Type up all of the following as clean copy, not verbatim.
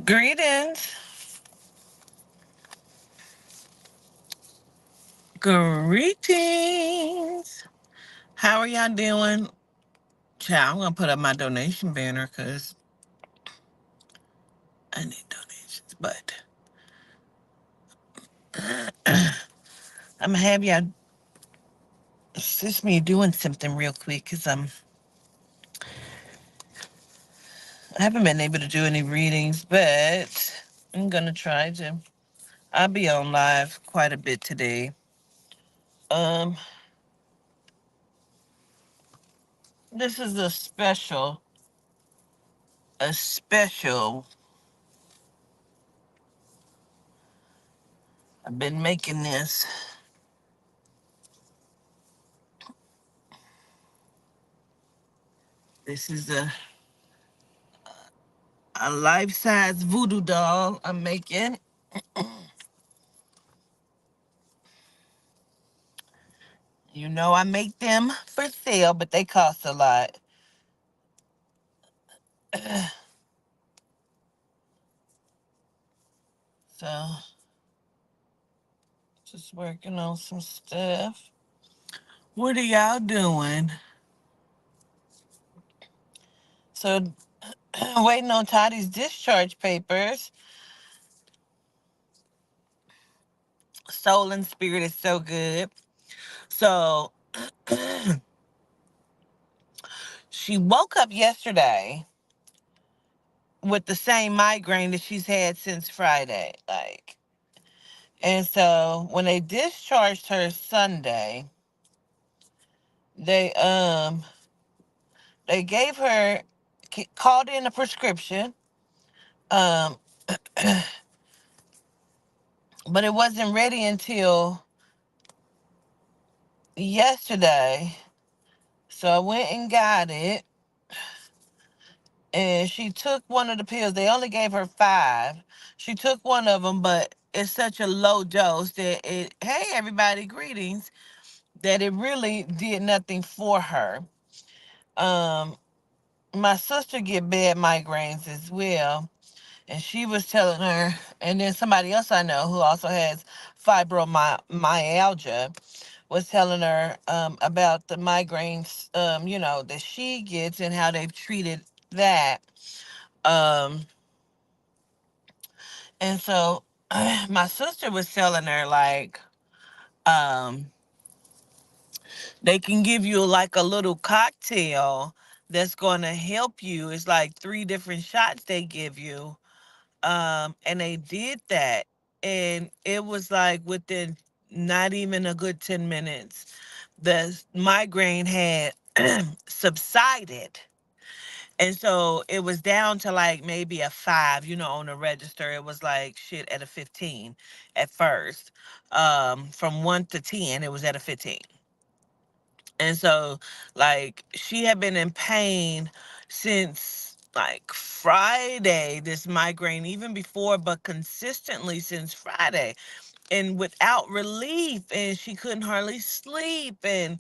Greetings. Greetings. How are y'all doing? Child, I'm going to put up my donation banner because I need donations. But I'm going to have y'all assist me doing something real quick because I haven't been able to do any readings, but I'm going to try to. I'll be on live quite a bit today. Um, this is a special. I've been making this. This is a life-size voodoo doll I'm making. You know I make them for sale, but they cost a lot. So just working on some stuff. What are y'all doing? So waiting on Toddy's discharge papers. Soul and spirit is so good. So she woke up yesterday with the same migraine that she's had since Friday. And so when they discharged her Sunday, they they gave her called in a prescription, um but it wasn't ready until yesterday. So I went and got it, and she took one of the pills. They only gave her five. She took one of them, but it's such a low dose that hey everybody, greetings, that it really did nothing for her. um my sister get bad migraines as well, and she was telling her, and then somebody else I know who also has fibromyalgia was telling her about the migraines, that she gets and how they've treated that. Um, and so my sister was telling her, like, um, they can give you like a little cocktail that's going to help you. It's like three different shots they give you. And they did that, and it was like within not even a good 10 minutes the migraine had subsided. And so it was down to like maybe a 5, on the register. It was like shit at a 15 at first. From 1 to 10 it was at a 15. And so, like, she had been in pain since like Friday, this migraine, even before, but consistently since Friday, and without relief. And she couldn't hardly sleep. And,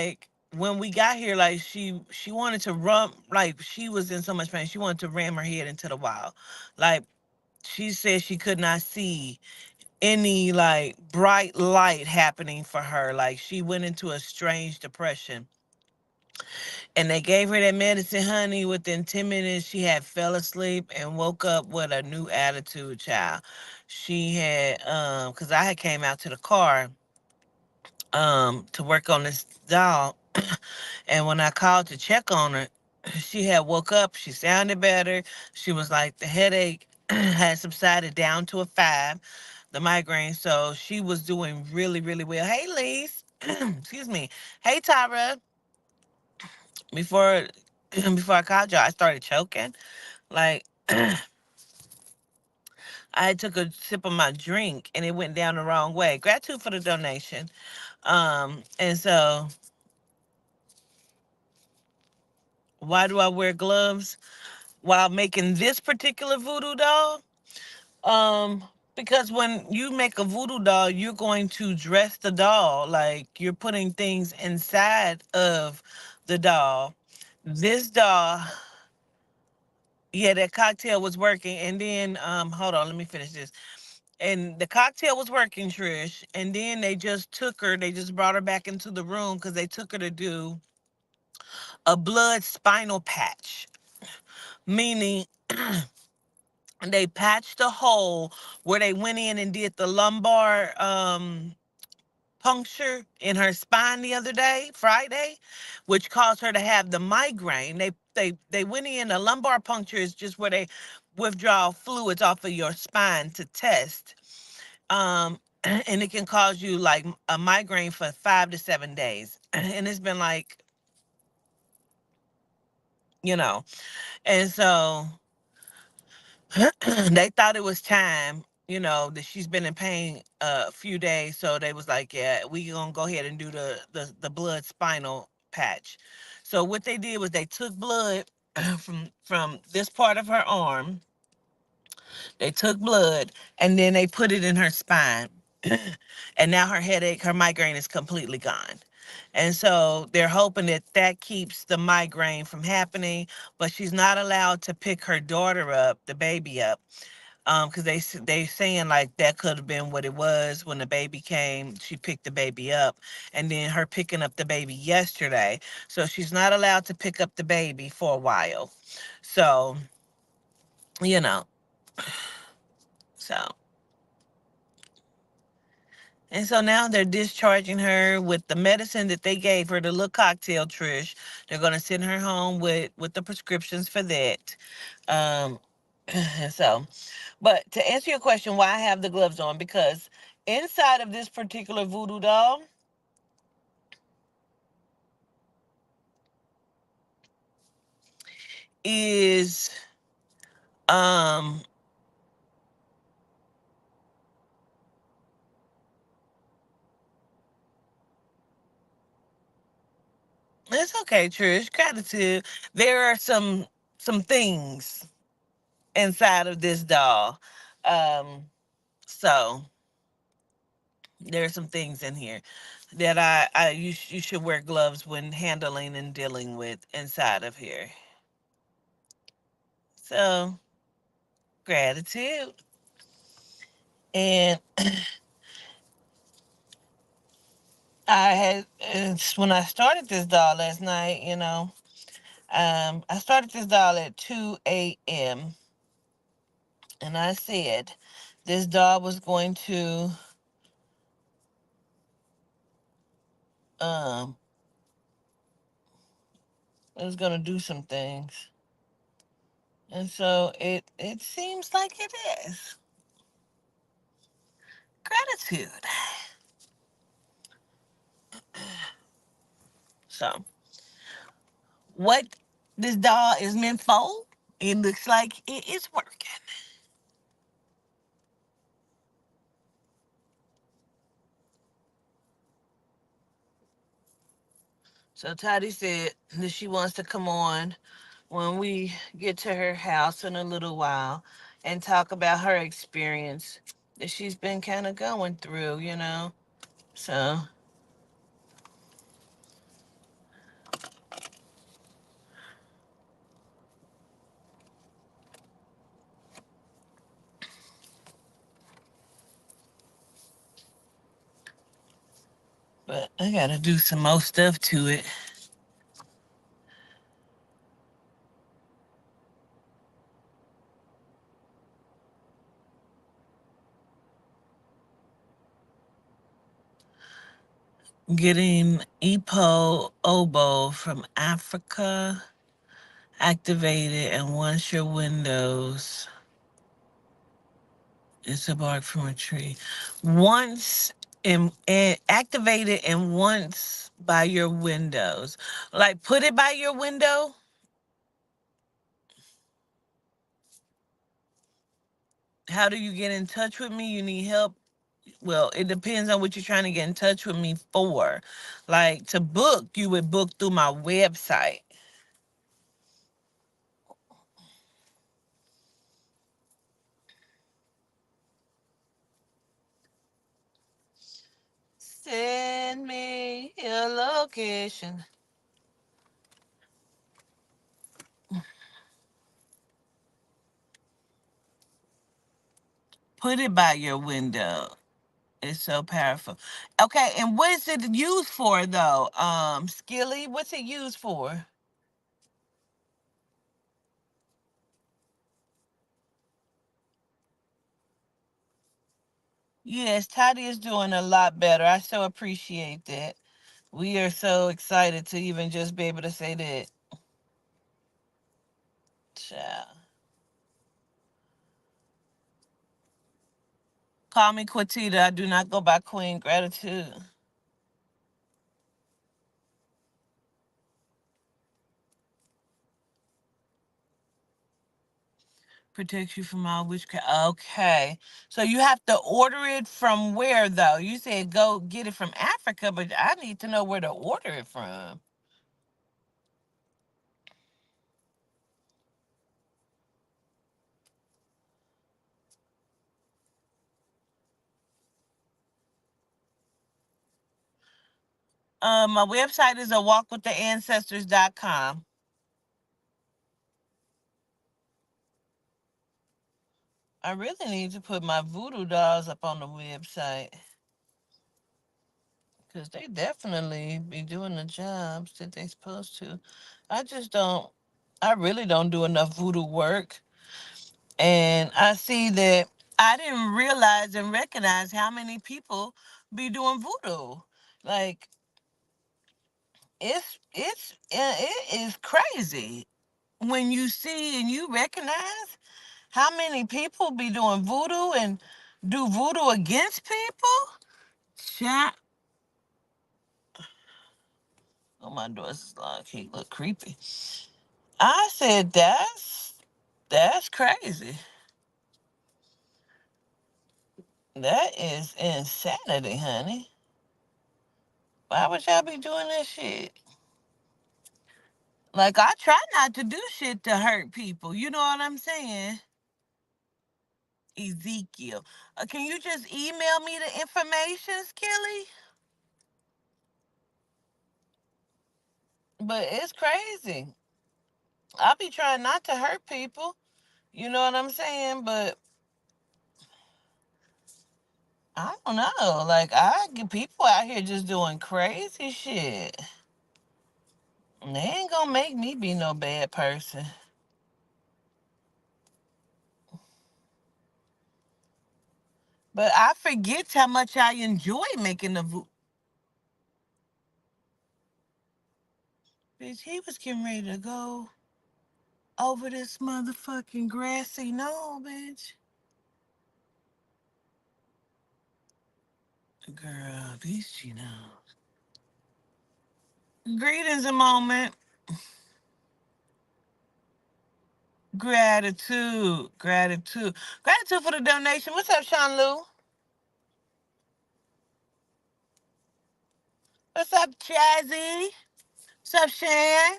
like, when we got here, like, she wanted to run, like, she was in so much pain. She wanted to ram her head into the wall. Like, she said she could not see any like bright light happening for her. Like, she went into a strange depression. And they gave her that medicine, honey. Within 10 minutes, she had fell asleep and woke up with a new attitude, child. She had, because I had came out to the car, to work on this doll. And when I called to check on her, she had woke up. She sounded better. She was like, the headache had subsided down to a 5, the migraine. So she was doing really, really well. Hey, Lise. Excuse me. Hey, Tyra. Before before I called y'all, I started choking. Like, I took a sip of my drink and it went down the wrong way. Gratitude for the donation. And so why do I wear gloves while making this particular voodoo doll? Um, because when you make a voodoo doll, you're going to dress the doll, like you're putting things inside of the doll. This doll, Yeah, that cocktail was working, and then hold on, let me finish this. And the cocktail was working, Trish, and then they just took her. They just brought her back into the room because they took her to do a blood spinal patch, meaning they patched a hole where they went in and did the lumbar puncture in her spine the other day, Friday, which caused her to have the migraine. They went in. A lumbar puncture is just where they withdraw fluids off of your spine to test. And it can cause you like a migraine for 5 to 7 days. And it's been like, you know, and so they thought it was time, that she's been in pain a few days, so they was like, yeah, we gonna go ahead and do the blood spinal patch. So what they did was they took blood from this part of her arm. They took blood and then they put it in her spine. And now her headache, her migraine is completely gone. And so they're hoping that that keeps the migraine from happening, but she's not allowed to pick her daughter up, the baby up, because they saying like that could have been what it was when the baby came. She picked the baby up, and then her picking up the baby yesterday. So she's not allowed to pick up the baby for a while. So you know, so and so now they're discharging her with the medicine that they gave her, the little cocktail, Trish. They're gonna send her home with the prescriptions for that. Um, and so, but to answer your question, why I have the gloves on, because inside of this particular voodoo doll is um it's okay, Trish. Gratitude. There are some things inside of this doll. Um, so there are some things in here that you should wear gloves when handling and dealing with inside of here. So gratitude. And I had it's when I started this doll last night, I started this doll at 2 a.m. and I said this doll was going to um it was gonna do some things. And so it seems like it is. Gratitude. So what this doll is meant for, it looks like it is working. So Toddy said that she wants to come on when we get to her house in a little while and talk about her experience that she's been kind of going through. So, but I gotta do some more stuff to it. Getting EPO oboe from Africa activated, and once your windows, it's a bark from a tree. Once and activated and once by your windows. Like put it by your window. How do you get in touch with me? You need help? Well, it depends on what you're trying to get in touch with me for. Like to book, you would book through my website. Send me your location. Put it by your window. It's so powerful. Okay, and what is it used for though? Skilly, what's it used for? Yes, Toddy is doing a lot better. I so appreciate that. We are so excited to even just be able to say that. Child. Call me Quatita. I do not go by Queen. Gratitude. Protects you from all witchcraft. Okay. So you have to order it from where though? You said go get it from Africa, but I need to know where to order it from. My website is a walkwiththeancestors.com. I really need to put my voodoo dolls up on the website because they definitely be doing the jobs that they supposed to. I just don't. I really don't do enough voodoo work, and I see that I didn't realize and recognize how many people be doing voodoo. Like it is crazy when you see and you recognize how many people be doing voodoo and do voodoo against people. Chat. Oh, my door's locked. He look creepy. I said that's crazy. That is insanity, honey. Why would y'all be doing that shit? Like I try not to do shit to hurt people. You know what I'm saying? Ezekiel. Can you just email me the information, Kelly? But it's crazy. I be trying not to hurt people. You know what I'm saying? But I don't know. Like I get people out here just doing crazy shit. And they ain't gonna make me be no bad person. But I forget how much I enjoy making the bitch. He was getting ready to go over this motherfucking grassy knoll, bitch. Girl, these she knows. Greetings a moment. Gratitude. Gratitude. Gratitude for the donation. What's up, Sean Lou? What's up, Jazzy? What's up, Shan?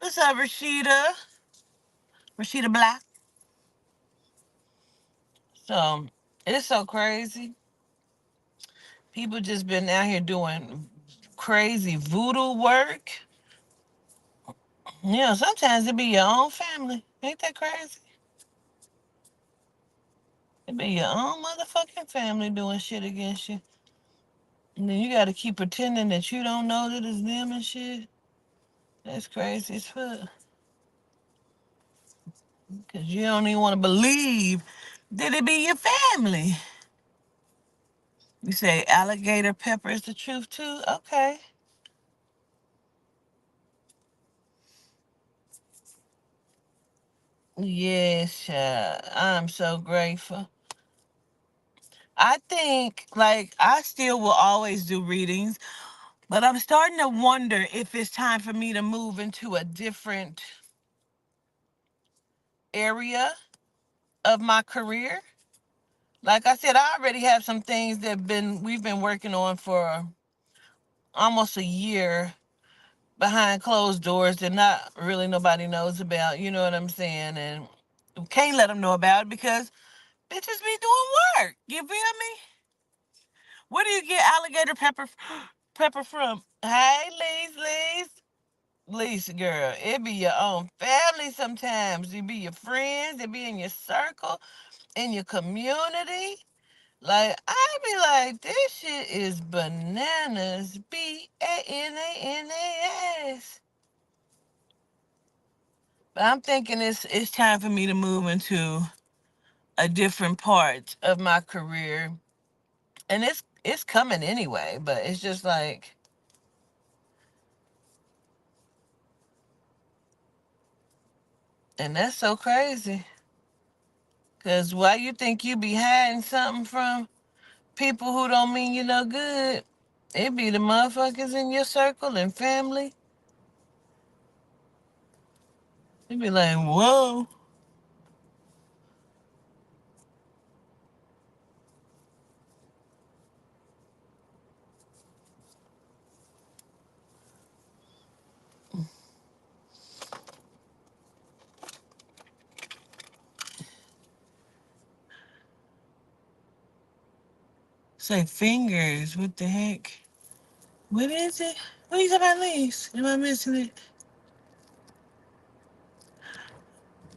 What's up, Rashida? Rashida Black. So it's so crazy. People just been out here doing crazy voodoo work. You know, sometimes it be your own family. Ain't that crazy? It be your own motherfucking family doing shit against you. And then you gotta keep pretending that you don't know that it's them and shit. That's crazy as fuck. Cause you don't even wanna believe that it be your family. You say alligator pepper is the truth too? Okay. Yes, I'm so grateful. I think, like, I still will always do readings, but I'm starting to wonder if it's time for me to move into a different area of my career. Like I said, I already have some things that been we've been working on for almost a year behind closed doors that not really nobody knows about. You know what I'm saying? And can't let them know about it because bitches be doing work. You feel me? Where do you get alligator pepper from? Hey, Lisa, girl, it be your own family sometimes. It be your friends, it be in your circle. in your community. Like, I be like, this shit is bananas. Bananas. But I'm thinking it's time for me to move into a different part of my career. And it's coming anyway, but it's just like, and that's so crazy. Cause why you think you be hiding something from people who don't mean you no good? It be the motherfuckers in your circle and family. It be like, whoa. Say fingers. What the heck? What is it? What are you talking about, leaves? Am I missing it?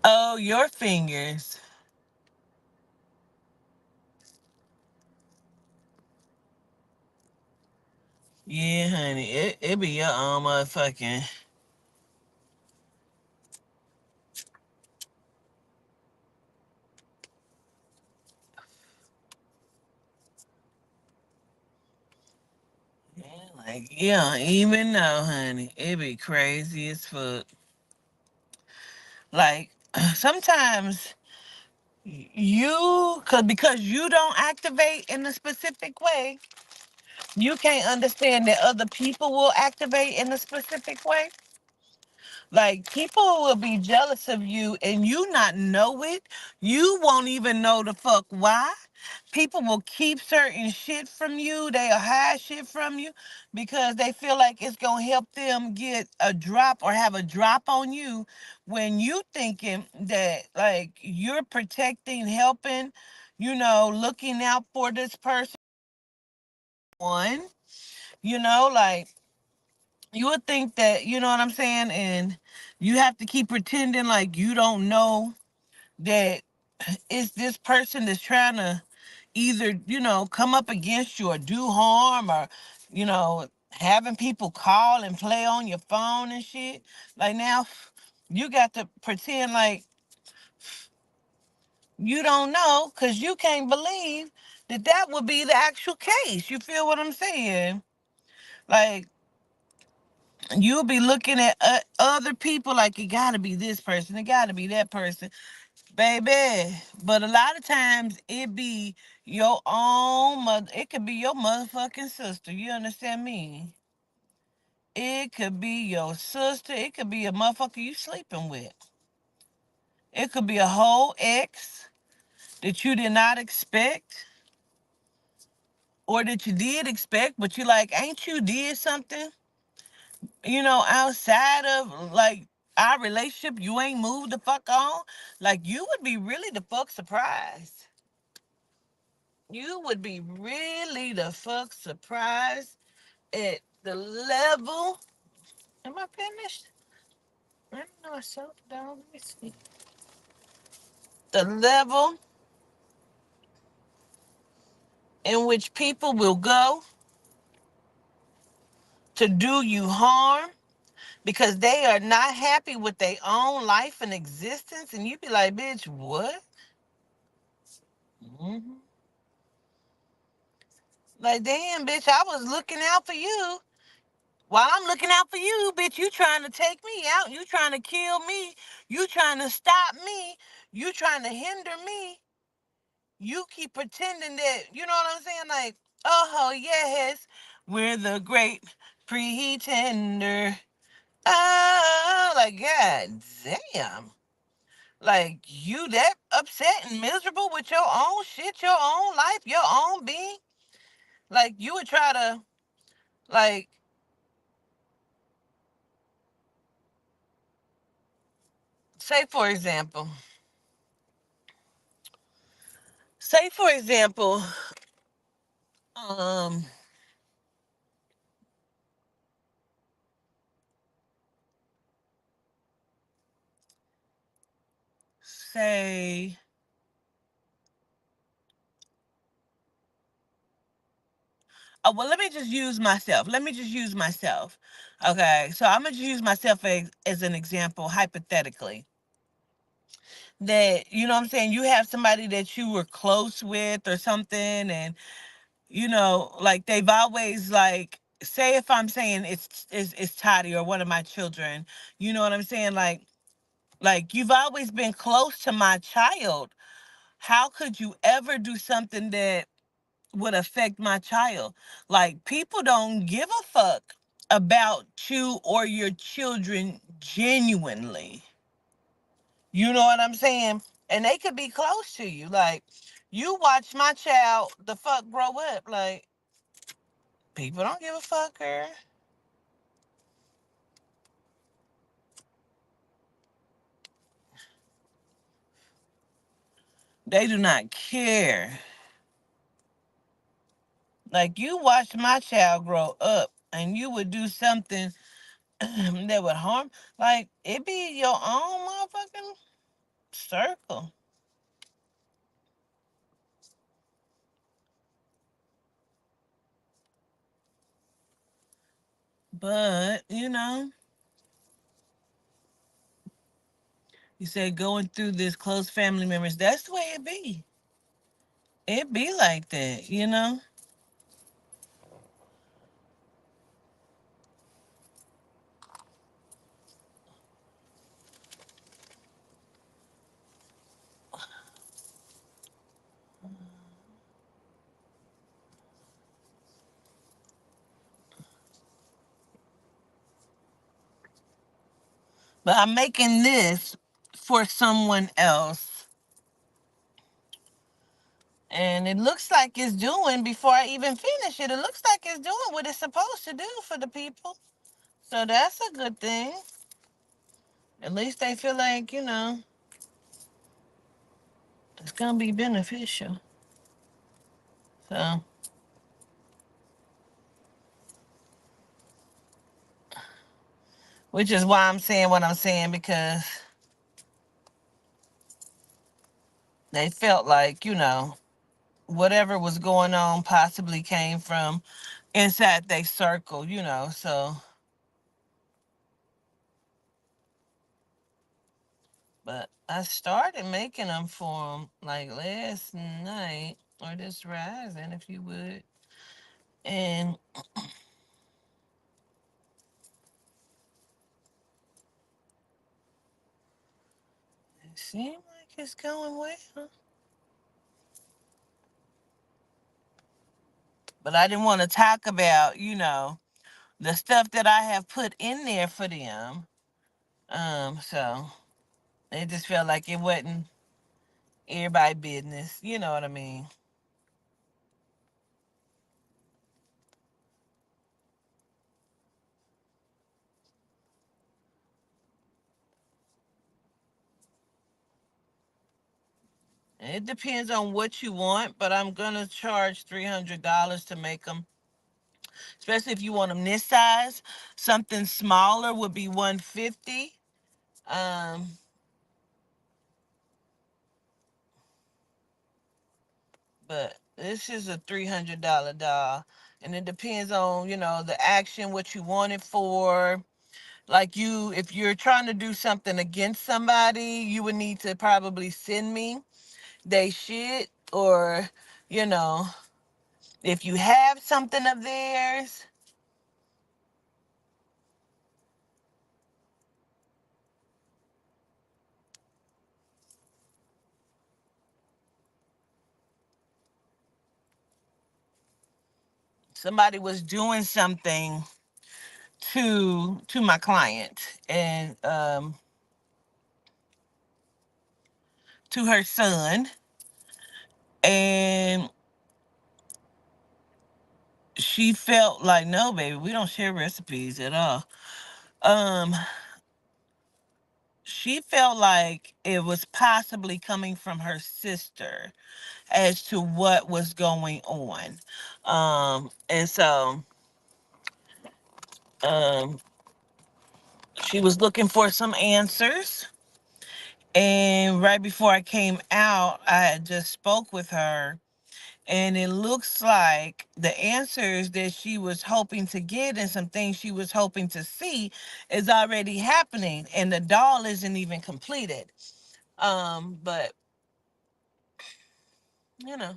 Oh, your fingers. Yeah, honey. It be your own motherfucking. Yeah, like, yeah, even though, honey, it be crazy as fuck. Like, sometimes cause because you don't activate in a specific way, you can't understand that other people will activate in a specific way. Like, people will be jealous of you and you not know it. You won't even know the fuck why. People will keep certain shit from you. They'll hide shit from you because they feel like it's gonna help them get a drop or have a drop on you, when you thinking that, like, you're protecting, helping, looking out for this person. One, like, you would think that, you know what I'm saying? And you have to keep pretending like you don't know that it's this person that's trying to either, come up against you or do harm, or, having people call and play on your phone and shit. Like, now you got to pretend like you don't know, because you can't believe that that would be the actual case. You feel what I'm saying? Like, you'll be looking at other people like, it gotta be this person, it gotta be that person, baby. But a lot of times it be your own mother. It could be your motherfucking sister. You understand me? It could be your sister. It could be a motherfucker you sleeping with. It could be a whole ex that you did not expect, or that you did expect, but you like, ain't you did something, outside of, like, our relationship, you ain't moved the fuck on. Like, you would be really the fuck surprised. You would be really the fuck surprised at the level. Am I finished? I don't know. I shut down. Let me see. The level in which people will go to do you harm because they are not happy with their own life and existence. And you be like, bitch, what? Hmm. Like, damn, bitch, I was looking out for you. While I'm looking out for you, bitch, you trying to take me out. You trying to kill me. You trying to stop me. You trying to hinder me. You keep pretending that, you know what I'm saying? Like, oh, yes, we're the great pretender. Oh, like, God damn. Like, you that upset and miserable with your own shit, your own life, your own being? Like, you would try to, like, say for example, say for example, um, say Oh, well, let me just use myself. Let me just use myself. Okay, so I'm gonna just use myself as an example, hypothetically. That, you know what I'm saying, you have somebody that you were close with or something, and like they've always, like, say if I'm saying it's Toddy or one of my children, you know what I'm saying? Like you've always been close to my child. How could you ever do something that would affect my child? Like, people don't give a fuck about you or your children genuinely. You know what I'm saying? And they could be close to you. Like, you watch my child the fuck grow up. Like, people don't give a fuck, girl. They do not care. Like, you watch my child grow up and you would do something that would harm, like, it be your own motherfucking circle. But, you said going through this close family members, that's the way it be. It be like that. But I'm making this for someone else. And it looks like it's doing, before I even finish it, it looks like it's doing what it's supposed to do for the people. So that's a good thing. At least they feel like, it's going to be beneficial. So, which is why I'm saying what I'm saying, because they felt like, whatever was going on possibly came from inside their circle. So, but I started making them for them like last night, or this rising, if you would. And it seemed like it's going well. But I didn't want to talk about, the stuff that I have put in there for them. So it just felt like it wasn't everybody business. You know what I mean? It depends on what you want, but I'm gonna charge $300 to make them. Especially if you want them this size. Something smaller would be 150. Um, but this is a $300 doll, and it depends on the action, what you want it for. Like, if you're trying to do something against somebody, you would need to probably send me they shit, or you know if you have something of theirs. Somebody was doing something to my client, and to her son, and she felt like, no, baby, we don't share recipes at all. um she felt like it was possibly coming from her sister as to what was going on. And so, um she was looking for some answers. And right before I came out, I had just spoke with her, And it looks like the answers that she was hoping to get and some things she was hoping to see is already happening, and the doll isn't even completed. But you know,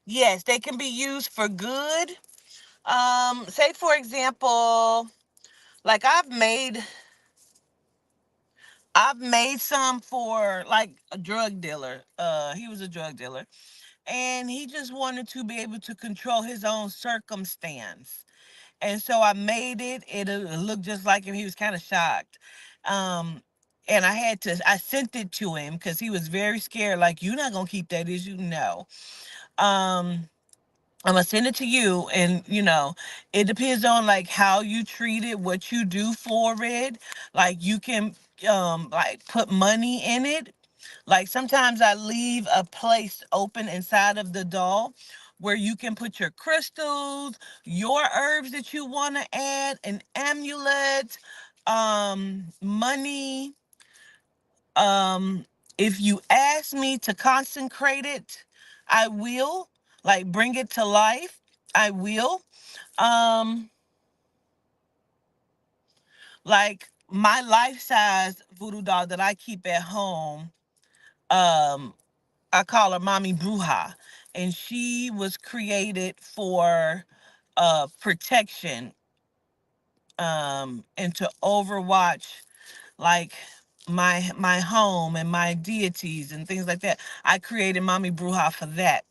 yes, they can be used for good. Say for example, like I've made some for like a drug dealer. He was a drug dealer, and he just wanted to be able to control his own circumstance. And so I made it. It looked just like him. He was kind of shocked. Um, and I sent it to him because he was very scared. Like, you're not gonna keep that, is you? No. Um, I'm gonna send it to you, and it depends on like how you treat it, what you do for it. Like, you can like put money in it. Like, sometimes I leave a place open inside of the doll where you can put your crystals, your herbs that you want to add, an amulet, money. Um, if you ask me to consecrate it, I will. Like, bring it to life, I will. Um, like my life size voodoo doll that I keep at home. Um, I call her Mommy Bruja, and she was created for protection, and to overwatch like my home and my deities and things like that. I created Mommy Bruja for that.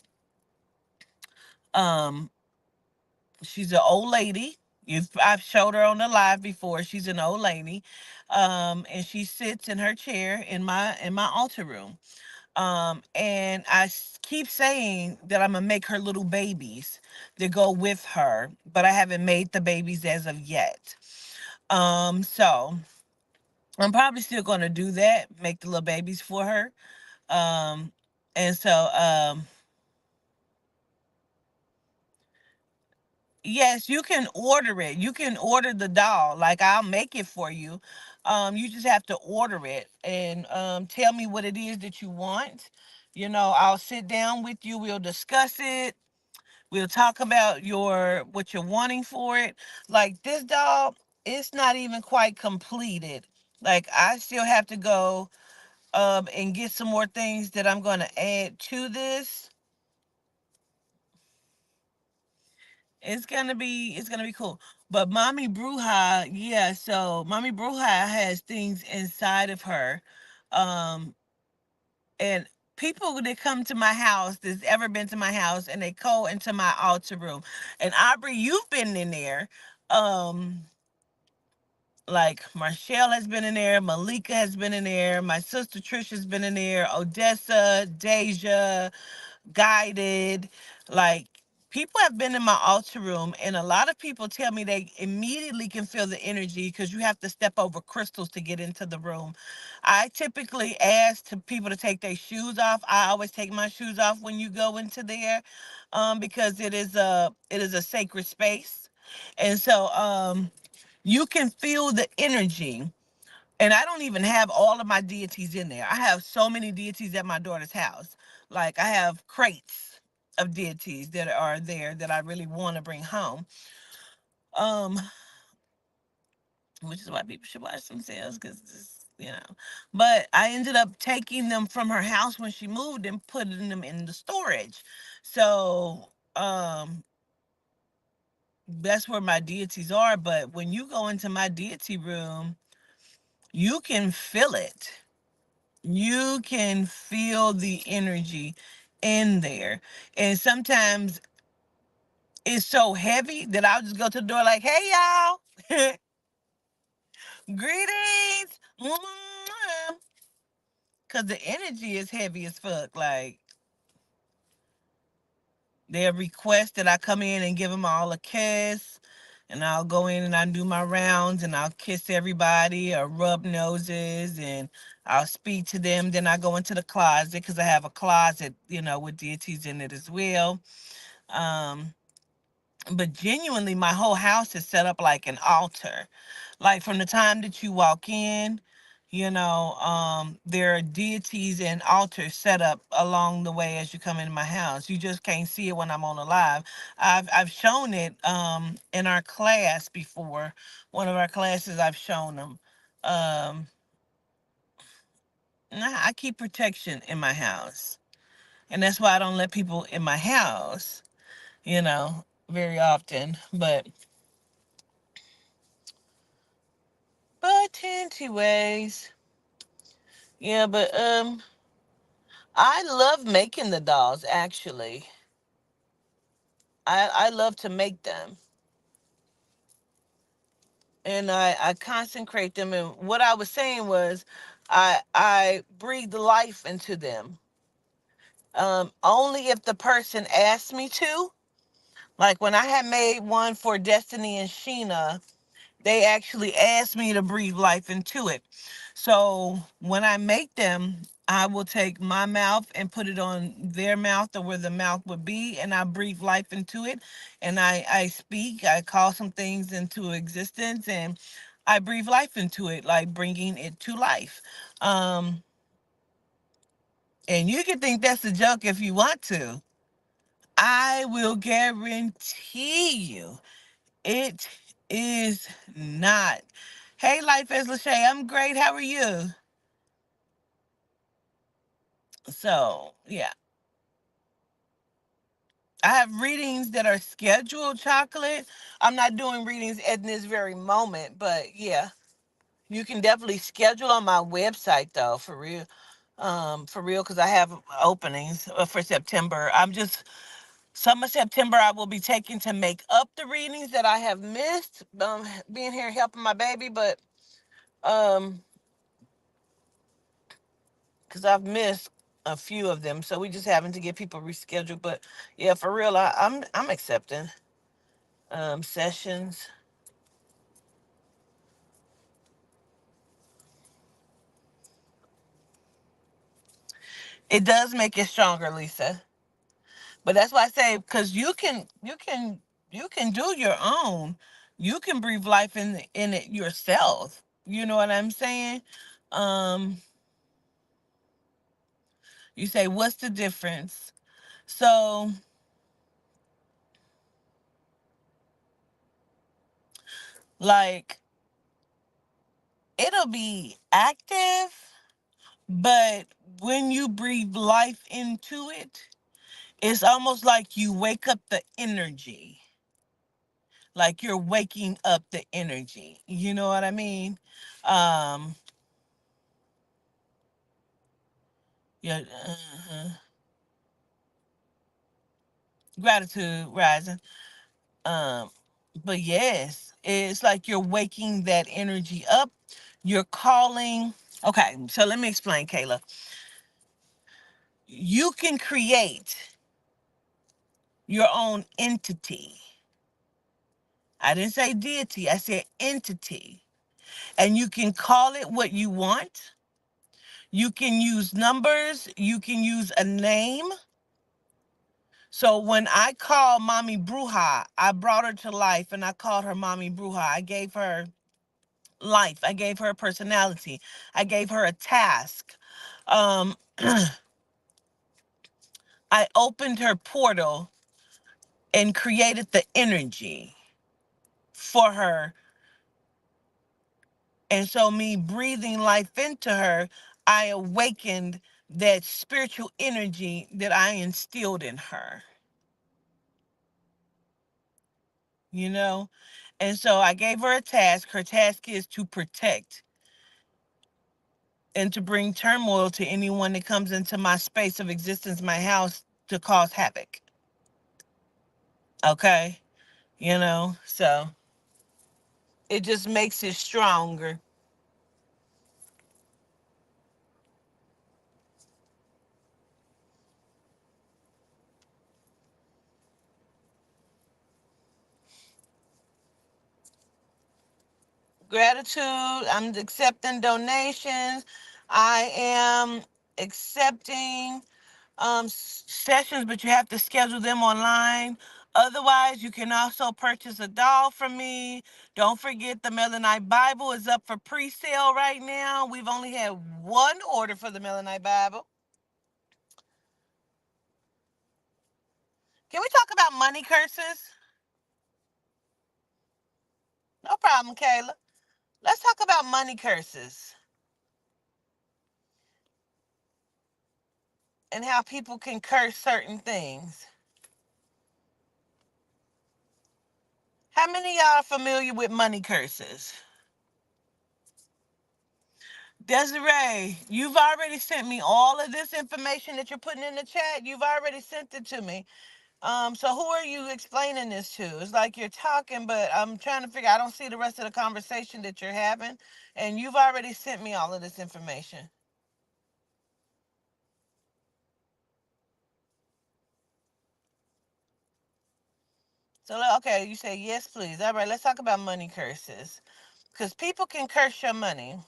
Um, she's an old lady. I've showed her on the live before. She's an old lady, and she sits in her chair in my altar room. And keep saying that I'm gonna make her little babies that go with her, but I haven't made the babies as of yet. So I'm probably still gonna do that, make the little babies for her. Um, and so yes, you can order it. You can order the doll. Like, I'll make it for you. You just have to order it and tell me what it is that you want. I'll sit down with you. We'll discuss it. We'll talk about what you're wanting for it. Like, this doll, it's not even quite completed. Like, I still have to go and get some more things that I'm gonna add to this. It's gonna be cool. But Mommy Bruja, yeah, so Mommy Bruja has things inside of her. Um and people that come to my house, that's ever been to my house, and they go into my altar room. And Aubrey, you've been in there. Um like, Marshall has been in there, Malika has been in there, my sister Trisha's been in there, Odessa, Deja, Guided. Like, people have been in my altar room, and a lot of people tell me they immediately can feel the energy because you have to step over crystals to get into the room. I typically ask people to take their shoes off. I always take my shoes off when you go into there, because it is a sacred space. And so you can feel the energy. And I don't even have all of my deities in there. I have so many deities at my daughter's house. Like, I have crates of deities that are there that I really want to bring home. Um, which is why people should watch themselves, because But I ended up taking them from her house when she moved and putting them in the storage. So that's where my deities are. But when you go into my deity room, you can feel it. You can feel the energy in there. And sometimes it's so heavy that I'll just go to the door like, hey, y'all, greetings. Because the energy is heavy as fuck. Like, they request that I come in and give them all a kiss. and I'll go in and I do my rounds and I'll kiss everybody or rub noses and I'll speak to them. Then I go into the closet because I have a closet, with deities in it as well. Um, but genuinely, my whole house is set up like an altar. Like from the time that you walk in, there are deities and altars set up along the way as you come into my house. You just can't see it when I'm on the live. I've shown it in our class before. One of our classes I've shown them. Um, I keep protection in my house, and that's why I don't let people in my house. Very often, but anyways, yeah, but I love making the dolls actually. I love to make them. And I consecrate them, and what I was saying was I breathe life into them. Only if the person asked me to. Like when I had made one for Destiny and Sheena, they actually asked me to breathe life into it. So when I make them, I will take my mouth and put it on their mouth or where the mouth would be, and I breathe life into it. And I speak, I call some things into existence, and I breathe life into it, like bringing it to life. Um, and you can think that's a joke if you want to. I will guarantee you it is not. Hey, Life as Lachey, I'm great. How are you? So, yeah. I have readings that are scheduled, chocolate. I'm not doing readings at this very moment, but yeah, you can definitely schedule on my website though, for real. For real, because I have openings for September. Some of September I will be taking to make up the readings that I have missed, being here helping my baby, but um, because I've missed a few of them, so we just having to get people rescheduled. But yeah, for real, I'm accepting sessions. It does make it stronger, Lisa. But that's why I say, because you can do your own. You can breathe life in it yourself. You know what I'm saying? Um, you say, what's the difference? So, like, it'll be active, but when you breathe life into it, it's almost like you wake up the energy. Like you're waking up the energy. You know what I mean? Um, yeah, gratitude rising. Um, but yes, it's like you're waking that energy up. You're calling. Okay, so let me explain, Kayla. You can create your own entity. I didn't say deity, I said entity. And you can call it what you want. You can use numbers, you can use a name. So when I called Mommy Bruja, I brought her to life and I called her Mommy Bruja. I gave her life, I gave her personality, I gave her a task. Um, I opened her portal and created the energy for her. And so, me breathing life into her, I awakened that spiritual energy that I instilled in her, you know? And so, I gave her a task. Her task is to protect and to bring turmoil to anyone that comes into my space of existence, my house, to cause havoc. Okay? So it just makes it stronger. Gratitude. I'm accepting donations. I am accepting sessions, but you have to schedule them online. Otherwise, you can also purchase a doll from me. Don't forget the Melanite Bible is up for pre-sale right now. We've only had one order for the Melanite Bible. Can we talk about money curses? No problem, Kayla. Let's talk about money curses and how people can curse certain things. How many of y'all are familiar with money curses? Desiree, you've already sent me all of this information that you're putting in the chat. You've already sent it to me. So who are you explaining this to? It's like you're talking, but I'm trying to figure. I don't see the rest of the conversation that you're having, and you've already sent me all of this information. So okay, you say yes, please. All right, let's talk about money curses, because people can curse your money.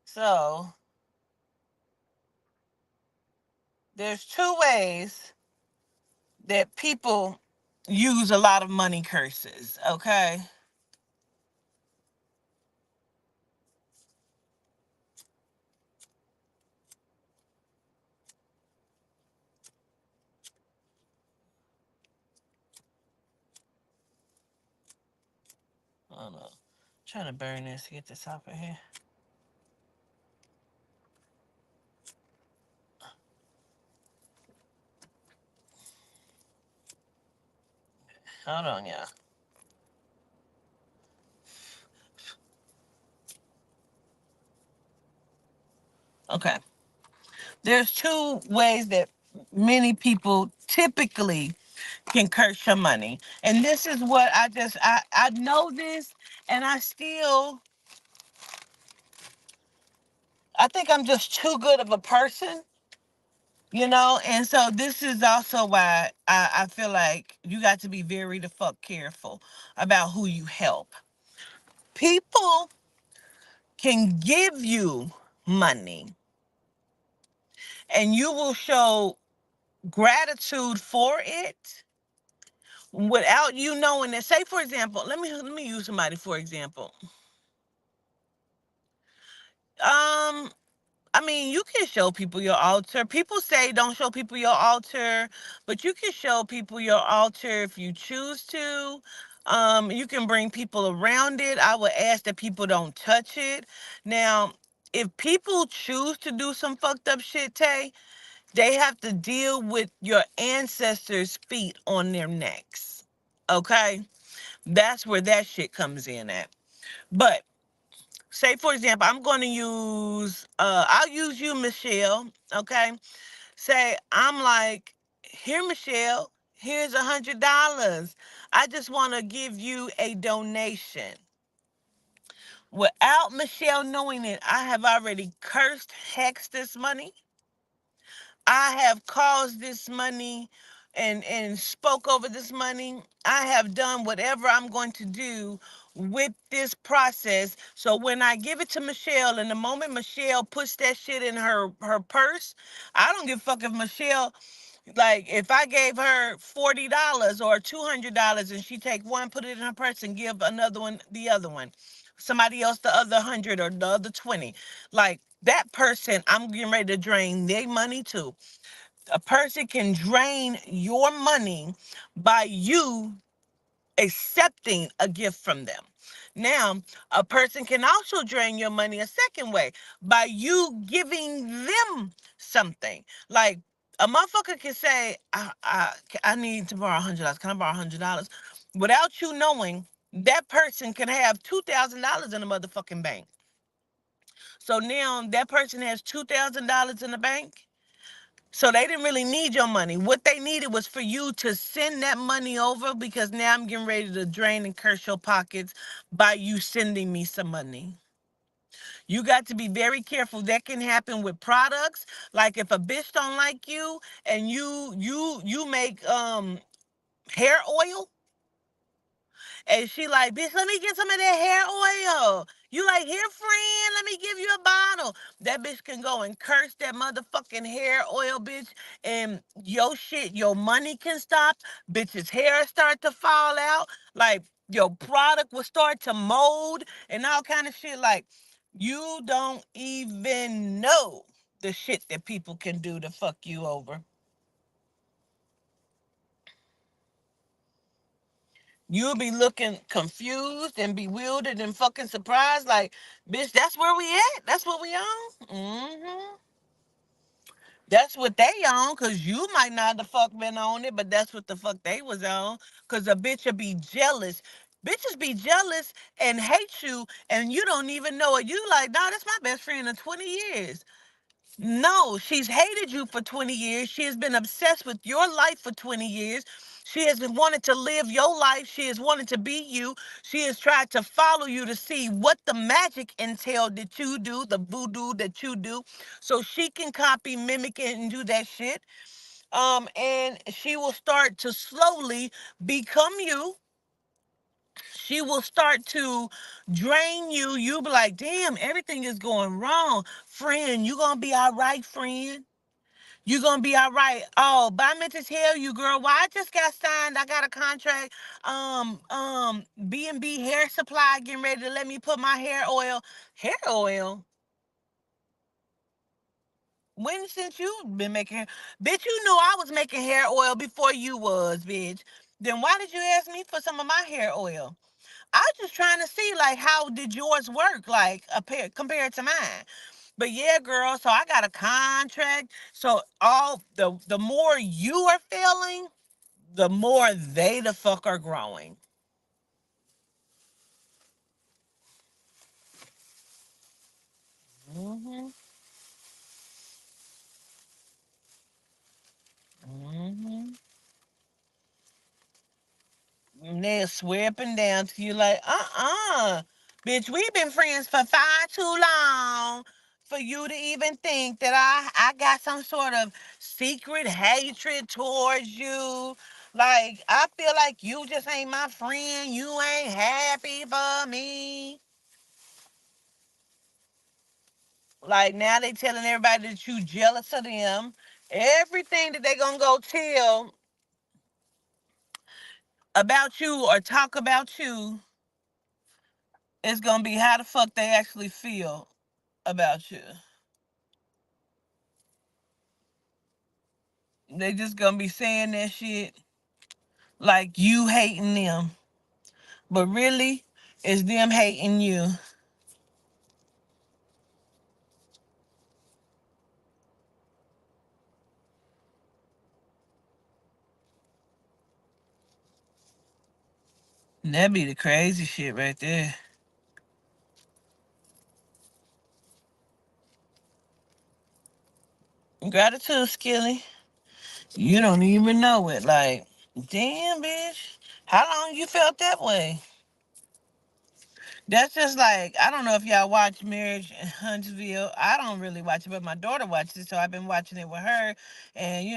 So there's two ways that people use a lot of money curses. Okay. Hold on. Trying to burn this to get this off of here. Hold on, y'all. Okay. There's two ways that many people typically can curse your money. And this is what I know this, and I think I'm just too good of a person, and so this is also why I feel like you got to be very the fuck careful about who you help. People can give you money and you will show gratitude for it without you knowing that. Say for example, let me use somebody for example. um I mean, you can show people your altar. People say don't show people your altar, but you can show people your altar if you choose to. You can bring people around it. I would ask that people don't touch it. Now, if people choose to do some fucked up shit, Tay, they have to deal with your ancestors' feet on their necks. Okay? That's where that shit comes in at. But say for example, I'll use you, Michelle. Okay. Say I'm like, here, Michelle, here's $100. I just want to give you a donation. Without Michelle knowing it, I have already cursed, hexed this money. I have caused this money and spoke over this money. I have done whatever I'm going to do with this process. So when I give it to Michelle, and the moment Michelle puts that shit in her purse, I don't give a fuck if Michelle, like, if I gave her $40 or $200 and she take one, put it in her purse and give another one the other one, somebody else the other 100 or the other 20, like that person, I'm getting ready to drain their money too. A person can drain your money by you accepting a gift from them. Now, a person can also drain your money a second way by you giving them something. Like a motherfucker can say, I need to borrow $100. Can I borrow $100? Without you knowing, that person can have $2,000 in the motherfucking bank. So now that person has $2,000 in the bank. So they didn't really need your money. What they needed was for you to send that money over, because now I'm getting ready to drain and curse your pockets by you sending me some money. You got to be very careful. That can happen with products. Like if a bitch don't like you and you make hair oil, And she like, bitch, let me get some of that hair oil. You like, here, friend, let me give you a bottle. That bitch can go and curse that motherfucking hair oil, bitch, and your shit, your money can stop. Bitch's hair start to fall out. Like, your product will start to mold and all kind of shit. Like, you don't even know the shit that people can do to fuck you over. You'll be looking confused and bewildered and fucking surprised, like, bitch, that's where we at. That's what we on. That's what they on, cause you might not the fuck been on it, but that's what the fuck they was on. Cause a bitch will be jealous. Bitches be jealous and hate you, and you don't even know it. You like, nah, that's my best friend of 20 years. No, she's hated you for 20 years. She has been obsessed with your life for 20 years. She has wanted to live your life. She has wanted to be you. She has tried to follow you to see what the magic entail that you do, the voodoo that you do, so she can copy, mimic it, and do that shit. And she will start to slowly become you. She will start to drain you. You'll be like, damn, everything is going wrong. Friend, you gonna be all right, friend. You gonna be all right. Oh, but I meant to tell you, girl, why I just got signed. I got a contract. B&B Hair Supply getting ready to let me put my hair oil. Hair oil? When since you been making hair? Bitch, you knew I was making hair oil before you was, bitch. Then why did you ask me for some of my hair oil? I was just trying to see, like, how did yours work, like, compared to mine. But yeah, girl, so I got a contract. So all the more you are failing, the more they the fuck are growing. Hmm. Hmm. And they'll swear up and down to you like, bitch, we've been friends for far too long for you to even think that I got some sort of secret hatred towards you. Like, I feel like you just ain't my friend. You ain't happy for me. Like, now they telling everybody that you jealous of them. Everything that they gonna go tell about you or talk about you is gonna be how the fuck they actually feel about you. They just gonna be saying that shit like you hating them. But really, it's them hating you. That be the crazy shit right there. Gratitude, Skilly. You don't even know it. Like, damn, bitch. How long you felt that way? That's just like, I don't know if y'all watch Marriage in Huntsville. I don't really watch it, but my daughter watches it, so I've been watching it with her. And,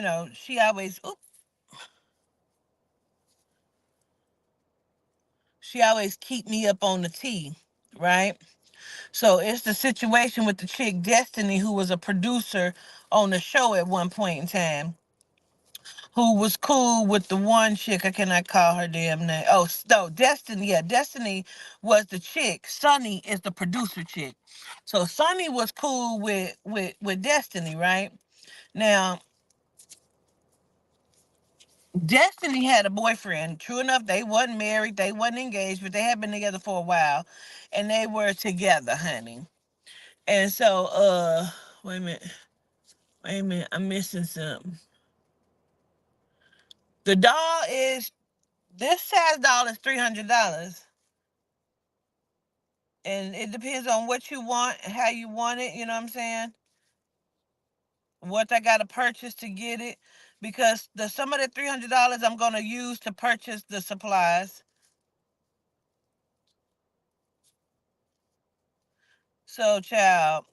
she always keep me up on the tea, right? So it's the situation with the chick Destiny, who was a producer on the show at one point in time, who was cool with the one chick. I cannot call her damn name. Oh no, Destiny. Yeah, Destiny was the chick. Sunny is the producer chick. So Sunny was cool with Destiny, right? Now Destiny had a boyfriend. True enough, they wasn't married, they wasn't engaged, but they had been together for a while, and they were together, honey. And so, wait a minute, I'm missing something. The doll is this size doll is $300, and it depends on what you want, how you want it. You know what I'm saying? What I gotta purchase to get it, because the some of the $300 I'm gonna use to purchase the supplies. So, child,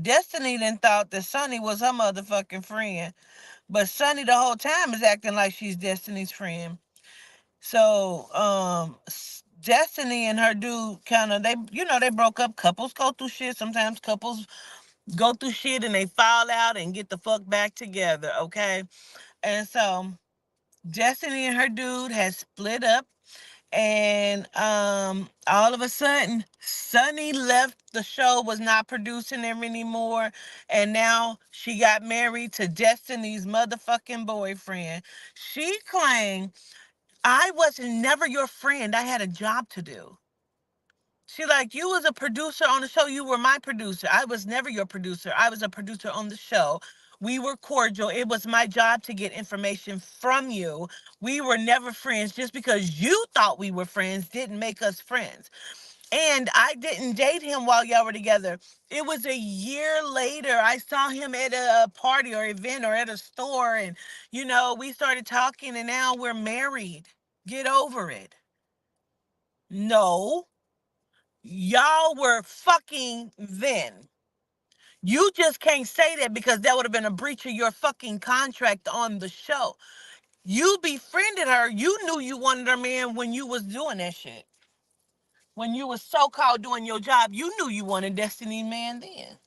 Destiny then thought that Sunny was her motherfucking friend, but Sunny the whole time is acting like she's Destiny's friend. So, Destiny and her dude kind of, they broke up. Couples go through shit. Sometimes couples go through shit and they fall out and get the fuck back together, okay? And so Destiny and her dude had split up, and all of a sudden Sunny left the show, was not producing them anymore, and now she got married to Destiny's motherfucking boyfriend. She claimed, I was never your friend, I had a job to do. She like, you was a producer on the show, you were my producer, I was never your producer, I was a producer on the show. We were cordial, it was my job to get information from you. We were never friends. Just because you thought we were friends didn't make us friends. And I didn't date him while y'all were together. It was a year later I saw him at a party or event or at a store, and we started talking, and now we're married. Get over it. No, y'all were fucking then. You just can't say that because that would have been a breach of your fucking contract on the show. You befriended her. You knew you wanted her man when you was doing that shit. When you was so-called doing your job, you knew you wanted Destiny man then.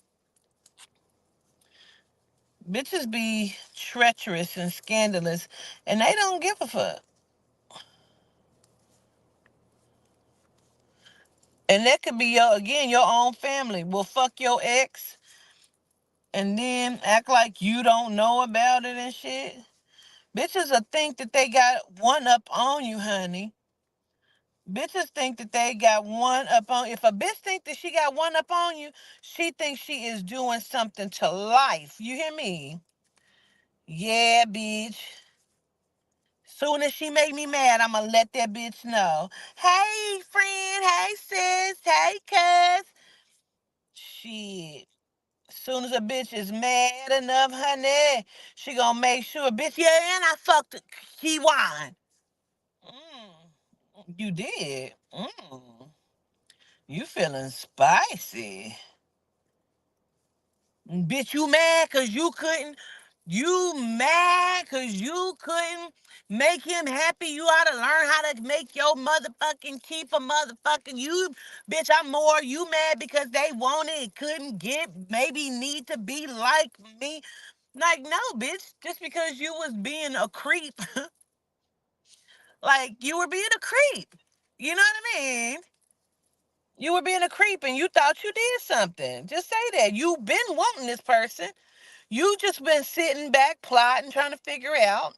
Bitches be treacherous and scandalous, and they don't give a fuck. And that could be your own family will fuck your ex and then act like you don't know about it and shit. Bitches will think that they got one up on you, honey. Bitches think that they got one up on. If a bitch think that she got one up on you, she thinks she is doing something to life. You hear me? Yeah, bitch. Soon as she make me mad, I'ma let that bitch know. Hey, friend. Hey, sis. Hey, cuz. Shit. Soon as a bitch is mad enough, honey, she gonna make sure, bitch, yeah, and I fucked key wine. You did. You feeling spicy. Bitch, you mad cause you couldn't make him happy. You ought to learn how to make your motherfucking keep a motherfucking you. Bitch, I'm more you mad because they wanted, couldn't get, maybe need to be like me. Like, no, bitch, just because you was being a creep, like you were being a creep. You know what I mean? You were being a creep and you thought you did something. Just say that. You've been wanting this person. You just been sitting back plotting, trying to figure out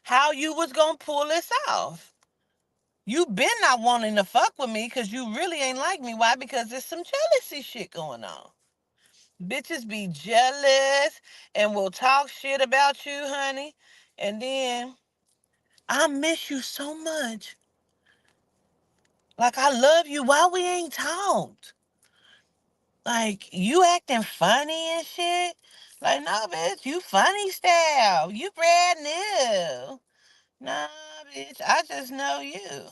how you was gonna pull this off. You been not wanting to fuck with me because you really ain't like me. Why? Because there's some jealousy shit going on. Bitches be jealous and will talk shit about you, honey. And then, I miss you so much. Like, I love you. Why we ain't talked? Like, you acting funny and shit. Like, no, bitch, you funny style. You brand new. Nah, bitch, I just know you.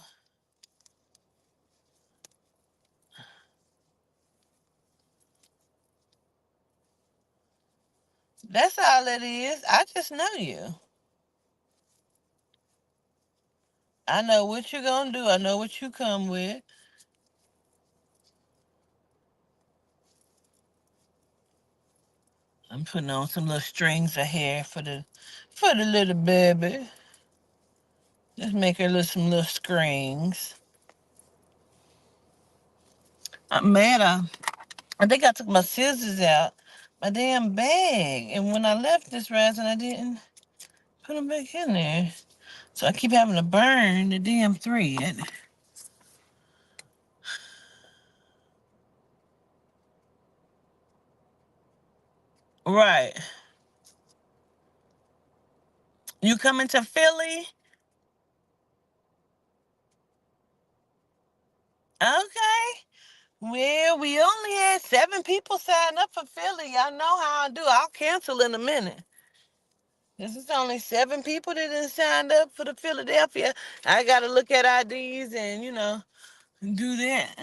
That's all it is. I just know you. I know what you gonna do. I know what you come with. I'm putting on some little strings of hair for the little baby. Just make her some little strings. I'm mad. I think I took my scissors out my damn bag, and when I left this resin, I didn't put them back in there. So I keep having to burn the damn thread. Right. You coming to Philly? Okay. Well, we only had 7 people sign up for Philly. I know how I do. I'll cancel in a minute. This is only 7 people that didn't sign up for the Philadelphia. I gotta look at IDs and do that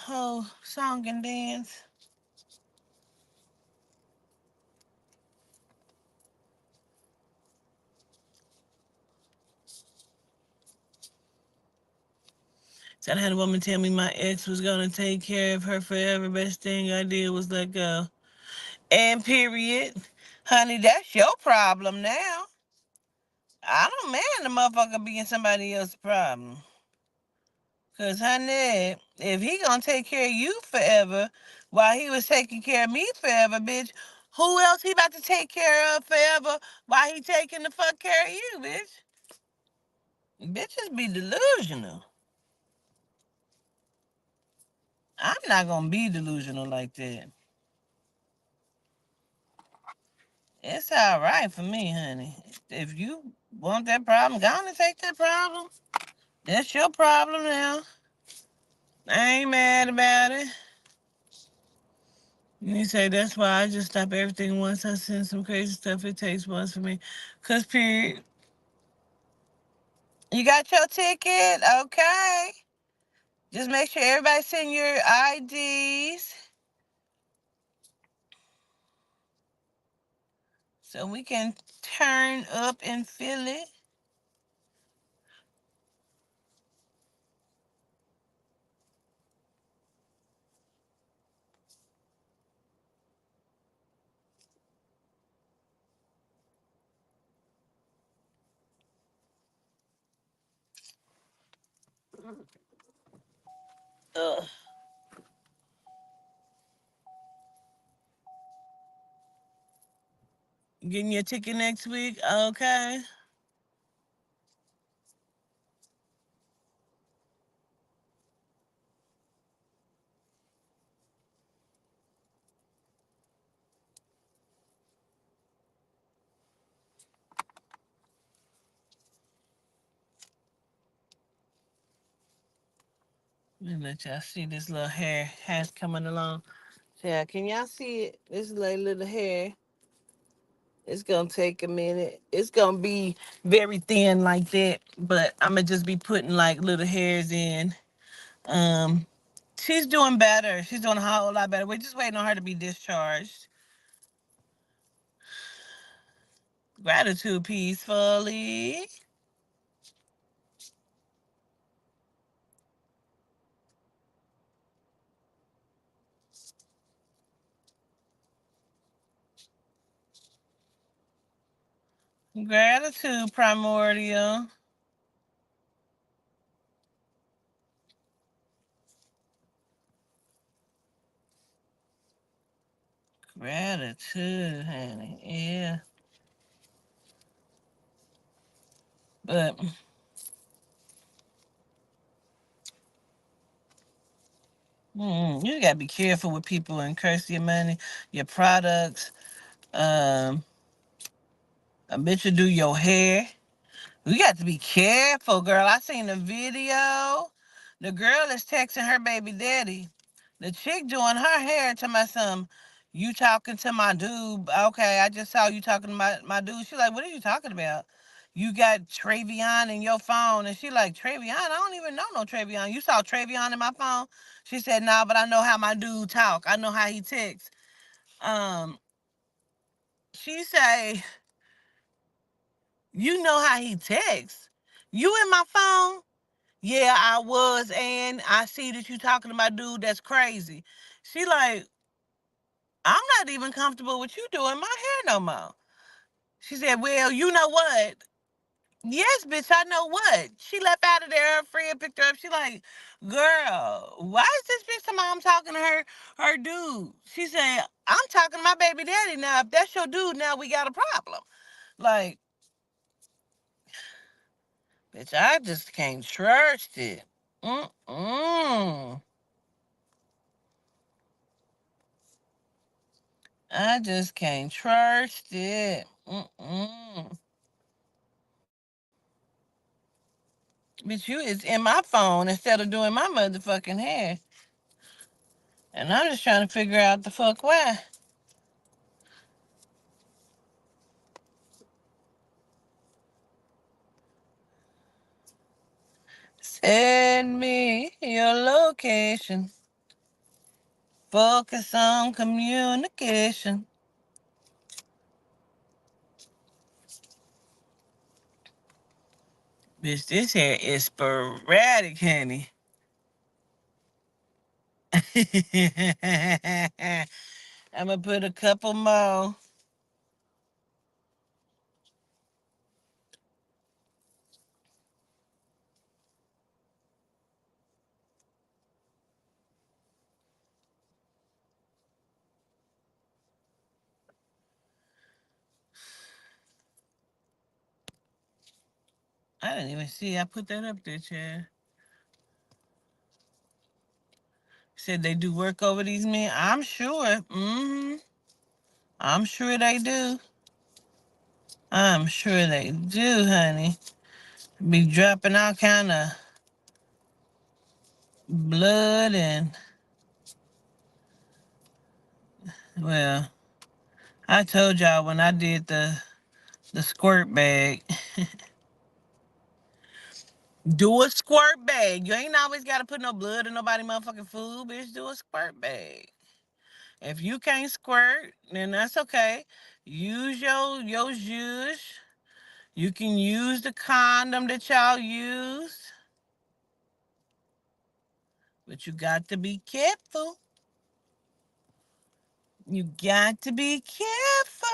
whole song and dance. So I had a woman tell me my ex was gonna take care of her forever. Best thing I did was let go. And period. Honey, that's your problem now. I don't man the motherfucker being somebody else's problem. Cause honey, if he gonna take care of you forever while he was taking care of me forever, bitch, who else he about to take care of forever while he taking the fuck care of you, bitch? Bitches be delusional. I'm not gonna be delusional like that. It's all right for me, honey. If you want that problem, go on and take that problem. That's your problem now. I ain't mad about it. And you say that's why I just stop everything once I send some crazy stuff. It takes once for me. Cause period. You got your ticket? Okay. Just make sure everybody send your IDs so we can turn up and feel it. Ugh. Getting your ticket next week? Okay. Let me let y'all see this little hair has coming along. Yeah, can y'all see it? This like little hair. It's gonna take a minute. It's gonna be very thin like that, but I'm gonna just be putting like little hairs in. Um, she's doing better. She's doing a whole lot better. We're just waiting on her to be discharged. Gratitude peacefully. Gratitude primordial. Gratitude, honey. Yeah. But you gotta be careful with people and curse your money, your products. Um, a bitch will do your hair. We got to be careful, girl. I seen the video. The girl is texting her baby daddy. The chick doing her hair to my son. You talking to my dude? Okay, I just saw you talking to my dude. She like, what are you talking about? You got Travion in your phone, and she like, Travion? I don't even know no Travion. You saw Travion in my phone? She said, nah, but I know how my dude talk. I know how he texts. Um, she say, you know how he texts. You in my phone? Yeah, I was, and I see that you talking to my dude. That's crazy. She like, I'm not even comfortable with you doing my hair no more. She said, well, you know what? Yes, bitch, I know what. She left out of there. Her friend picked her up. She like, girl, why is this bitch mom talking to her dude? She said, I'm talking to my baby daddy now. If that's your dude, now we got a problem. Like, bitch, I just can't trust it. Mm-mm. I just can't trust it. Mm-mm. Bitch, you is in my phone instead of doing my motherfucking hair. And I'm just trying to figure out the fuck why. Send me your location. Focus on communication. Bitch, this hair is sporadic, honey. I'm gonna put a couple more. I didn't even see I put that up there, Chad. Said they do work over these men. I'm sure. I'm sure they do. I'm sure they do, honey. Be dropping all kind of blood and, well, I told y'all when I did the squirt bag. Do a squirt bag. You ain't always gotta put no blood in nobody motherfucking food, bitch. Do a squirt bag. If you can't squirt, then that's okay. Use your zhuzh. You can use the condom that y'all use, but you got to be careful. You got to be careful.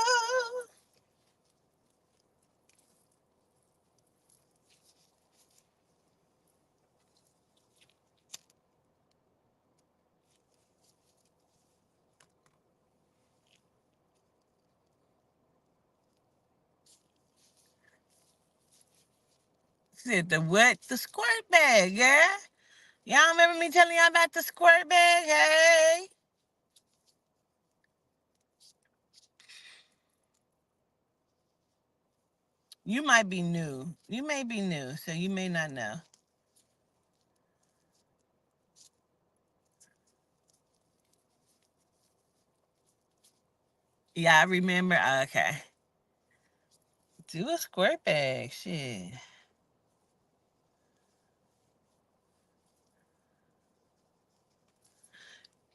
Said the what? The squirt bag, yeah? Y'all remember me telling y'all about the squirt bag? Hey. You might be new. You may be new, so you may not know. Yeah, I remember. Okay. Do a squirt bag. Shit.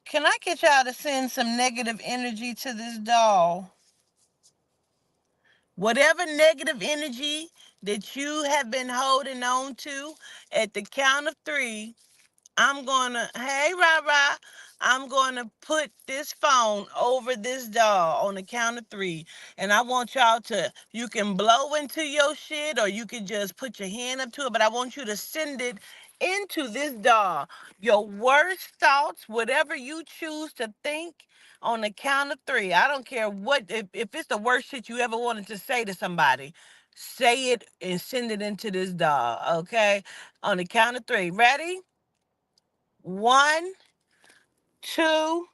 Can I get y'all to send some negative energy to this doll? Whatever negative energy that you have been holding on to, at the count of three, I'm gonna, hey, Rah, I'm gonna put this phone over this doll on the count of three. And I want y'all to, you can blow into your shit or you can just put your hand up to it, but I want you to send it into this doll. Your worst thoughts, whatever you choose to think, on the count of three. I don't care what, if it's the worst shit you ever wanted to say to somebody, say it and send it into this doll, okay? On the count of three. Ready? One, two,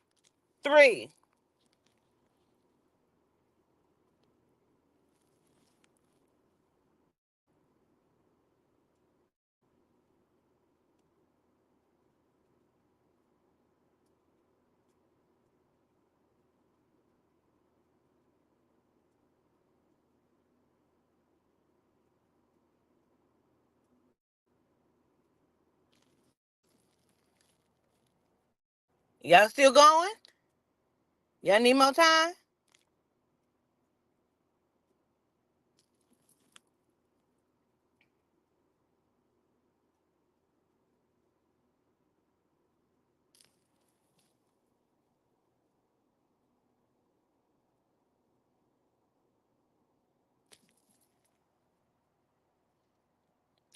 three. Y'all still going? Y'all need more time?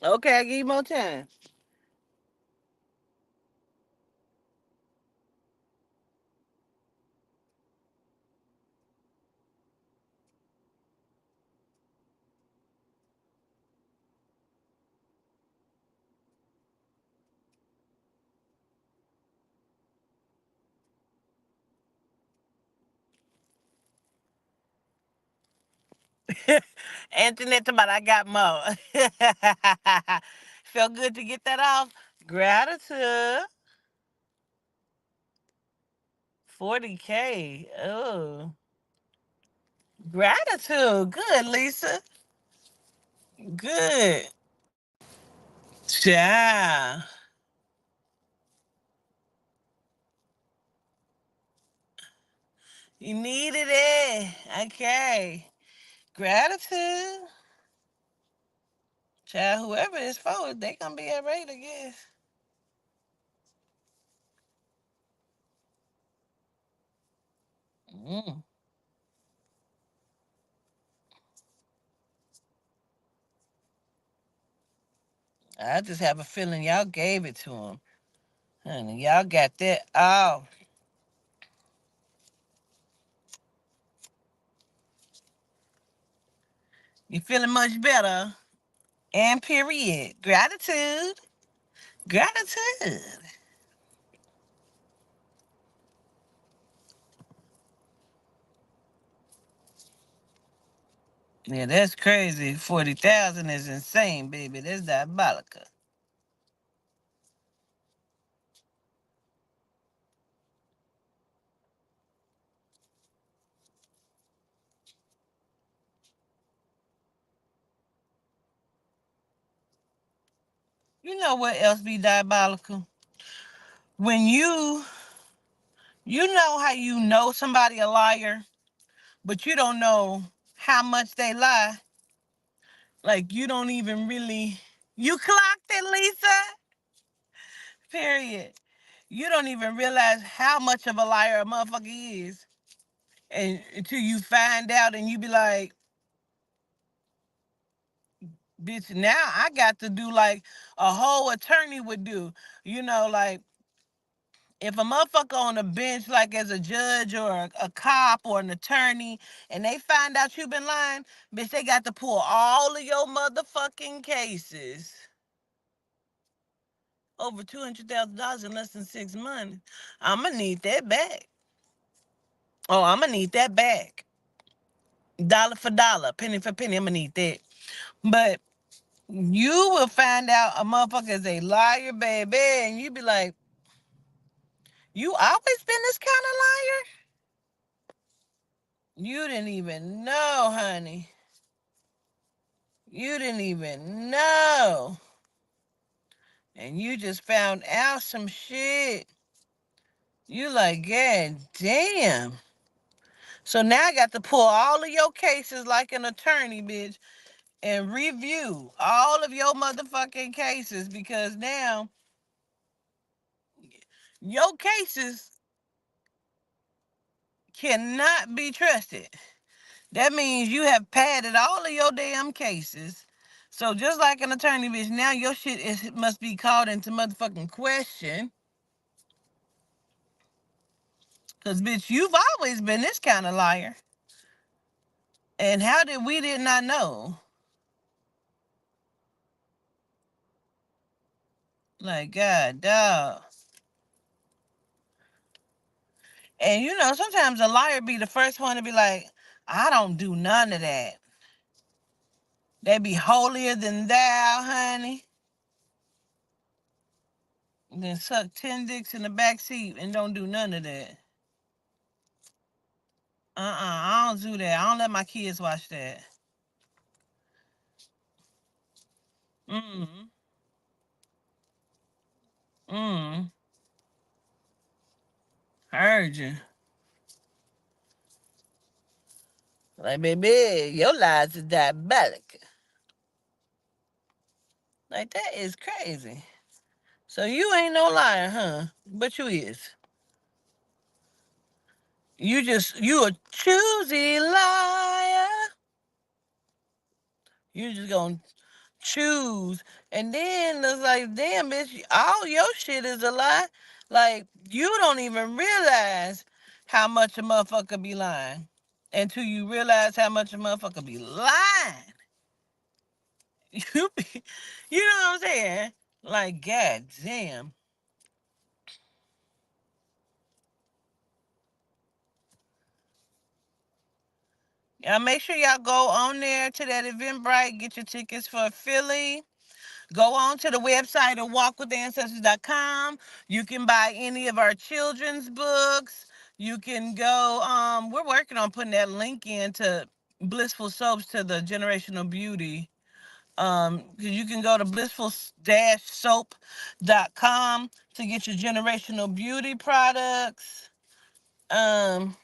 Okay, I'll give you more time. Antoinette, but I got more. Felt good to get that off. Gratitude. 40K. Oh. Gratitude. Good, Lisa. Good. Yeah. You needed it. Okay. Gratitude. Child, whoever is for, they gonna be at rate, I guess. Mm. I just have a feeling y'all gave it to him. Honey, y'all got that. Oh, you feeling much better? And period. Gratitude. Gratitude. Yeah, that's crazy. 40,000 is insane, baby. That's diabolical. You know what else be diabolical? When you know how you know somebody a liar, but you don't know how much they lie. Like you don't even really you clocked it, Lisa. Period. You don't even realize how much of a liar a motherfucker is. And until you find out and you be like, bitch, now I got to do like a whole attorney would do. You know, like if a motherfucker on the bench, like as a judge or a cop or an attorney, and they find out you been lying, bitch, they got to pull all of your motherfucking cases. Over $200,000 in less than 6 months. I'ma need that back. Oh, I'ma need that back. Dollar for dollar, penny for penny, I'ma need that. But you will find out a motherfucker is a liar, baby, and you be like, you always been this kind of liar? You didn't even know, honey. You didn't even know. And you just found out some shit. You like, God damn. So now I got to pull all of your cases like an attorney, bitch, and review all of your motherfucking cases because now your cases cannot be trusted. That means you have padded all of your damn cases. So just like an attorney, bitch, now your shit must be called into motherfucking question. Cause bitch, you've always been this kind of liar. And how did we did not know? Like God, dog. And you know, sometimes a liar be the first one to be like, I don't do none of that. They be holier than thou, honey. Then suck 10 dicks in the back seat and don't do none of that. I don't do that. I don't let my kids watch that. Mm. Mm. Heard you. Like, baby, your lies is diabolical. Like, that is crazy. So you ain't no liar, huh? But you is. You a choosy liar. You just gonna choose. And then it's like, damn, bitch, all your shit is a lie. Like, you don't even realize how much a motherfucker be lying until you realize how much a motherfucker be lying. You be, you know what I'm saying? Like, god damn. Y'all make sure y'all go on there to that Eventbrite, get your tickets for Philly. Go on to the website of walkwithancestors.com. You can buy any of our children's books. You can go, we're working on putting that link into Blissful Soaps to the Generational Beauty. You can go to blissful-soap.com to get your generational beauty products. Um,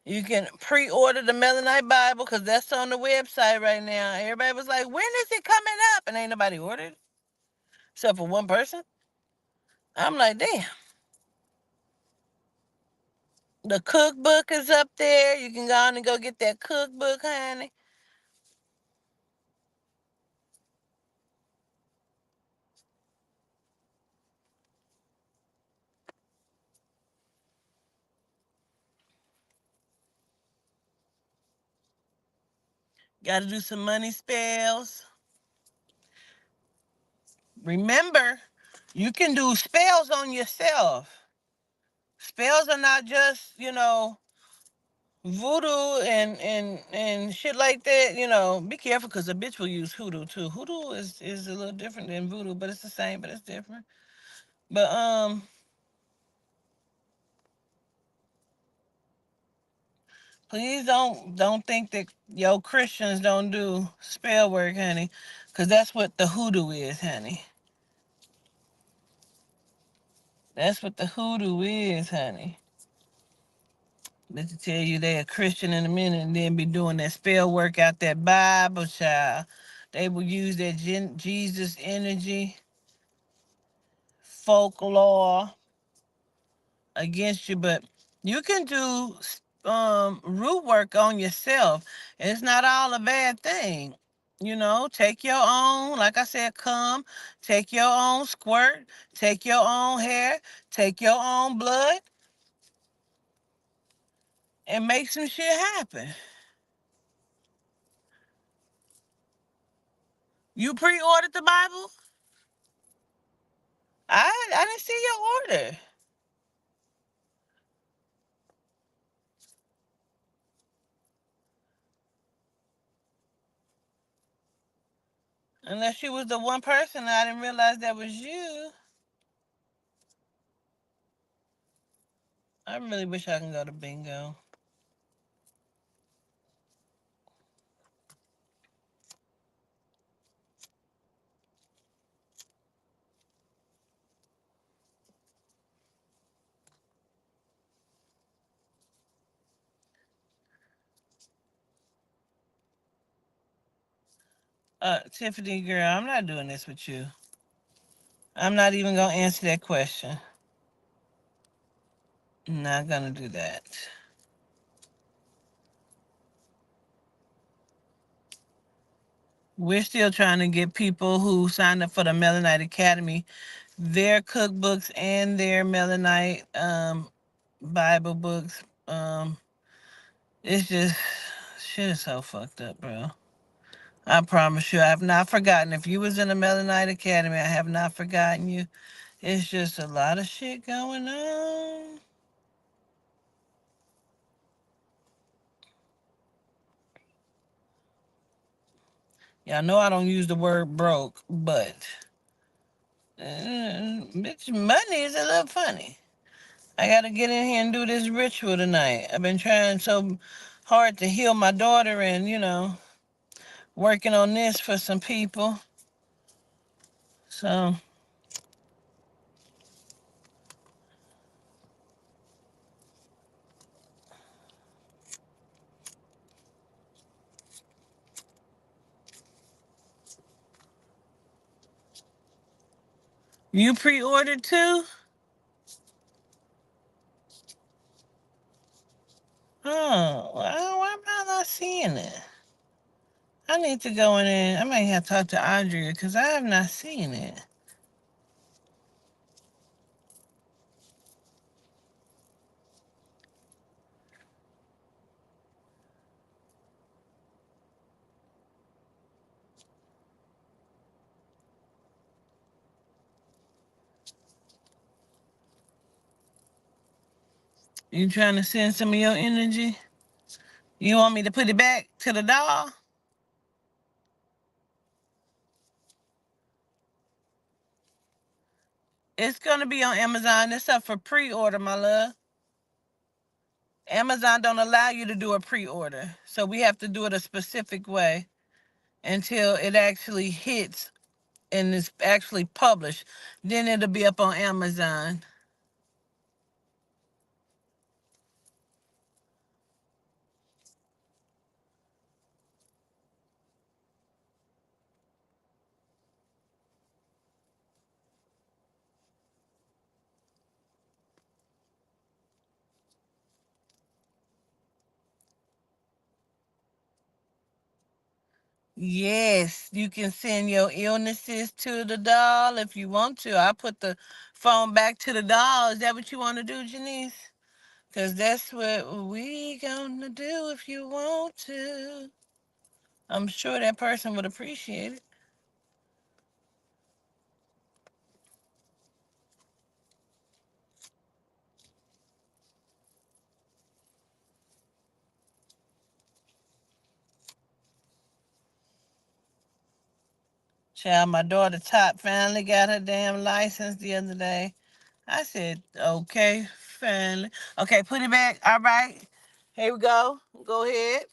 you can pre-order the Melanite Bible because that's on the website right now. Everybody was like, when is it coming up? And ain't nobody ordered except for one person. I'm like, damn. The cookbook is up there. You can go on and go get that cookbook, honey. Got to do some money spells. Remember, you can do spells on yourself. Spells are not just, voodoo and shit like that. Be careful because a bitch will use hoodoo too. Hoodoo is a little different than voodoo, but it's the same, but it's different. But please don't think that yo Christians don't do spell work, honey, because that's what the hoodoo is, honey. That's what the hoodoo is, honey. Let me tell you they a Christian in a minute and then be doing that spell work out that Bible, child. They will use that Jesus energy, folklore against you, but you can do root work on yourself. It's not all a bad thing. Take your own, like I said, come, take your own squirt, take your own hair, take your own blood, and make some shit happen. You pre-ordered the Bible? I didn't see your order. Unless you was the one person, I didn't realize that was you. I really wish I can go to bingo. Tiffany, girl, I'm not doing this with you. I'm not even gonna answer that question. I'm not gonna do that. We're still trying to get people who signed up for the Melanite Academy their cookbooks and their Melanite Bible books. It's just shit is so fucked up, bro. I promise you, I have not forgotten. If you was in the Melanite Academy, I have not forgotten you. It's just a lot of shit going on. Y'all know I don't use the word broke, but bitch, money is a little funny. I gotta get in here and do this ritual tonight. I've been trying so hard to heal my daughter and, working on this for some people. So, you pre-ordered too? Oh, why am I not seeing it? I need to go in there. I might have to talk to Audrey because I have not seen it. You trying to send some of your energy? You want me to put it back to the doll? It's gonna be on Amazon. It's up for pre-order, my love. Amazon don't allow you to do a pre-order, so we have to do it a specific way until it actually hits and is actually published. Then it'll be up on Amazon. Yes, you can send your illnesses to the doll if you want to. I put the phone back to the doll. Is that what you want to do, Janice? Because that's what we gonna do if you want to. I'm sure that person would appreciate it. Child, my daughter Top finally got her damn license the other day. I said, okay, finally. Okay, put it back. All right. Here we go. Go ahead.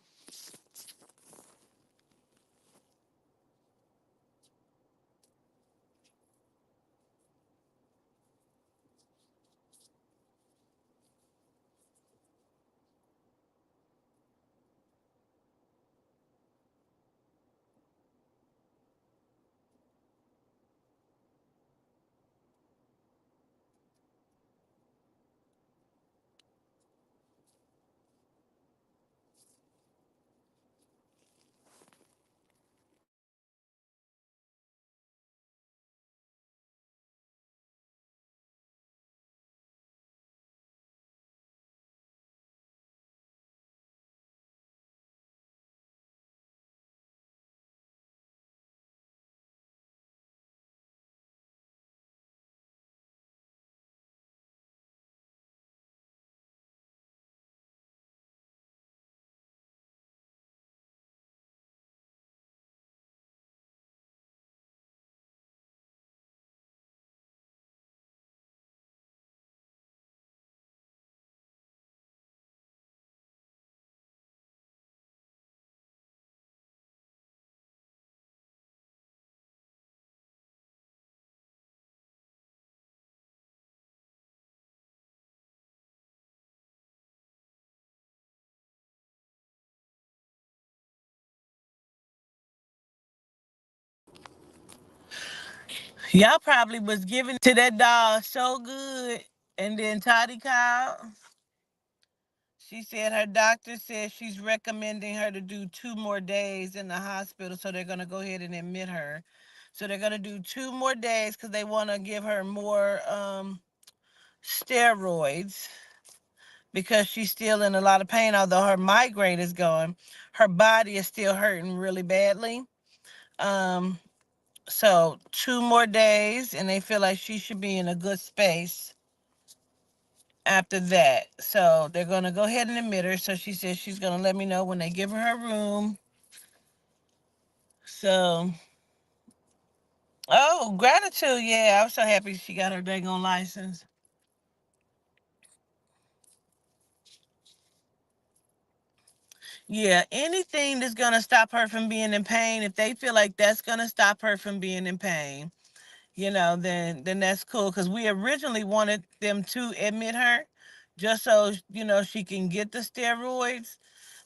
Y'all probably was giving to that dog so good. And then Toddy called. She said her doctor said she's recommending her to do 2 more days in the hospital. So they're going to go ahead and admit her. So they're going to do 2 more days because they want to give her more steroids because she's still in a lot of pain. Although her migraine is gone, her body is still hurting really badly. Um, so 2 more days, and they feel like she should be in a good space after that. So they're gonna go ahead and admit her. So she says she's gonna let me know when they give her her room. So, oh, gratitude, yeah. I was so happy she got her dang on license. Yeah, anything that's gonna stop her from being in pain, if they feel like that's gonna stop her from being in pain, then that's cool. Cause we originally wanted them to admit her, just so she can get the steroids.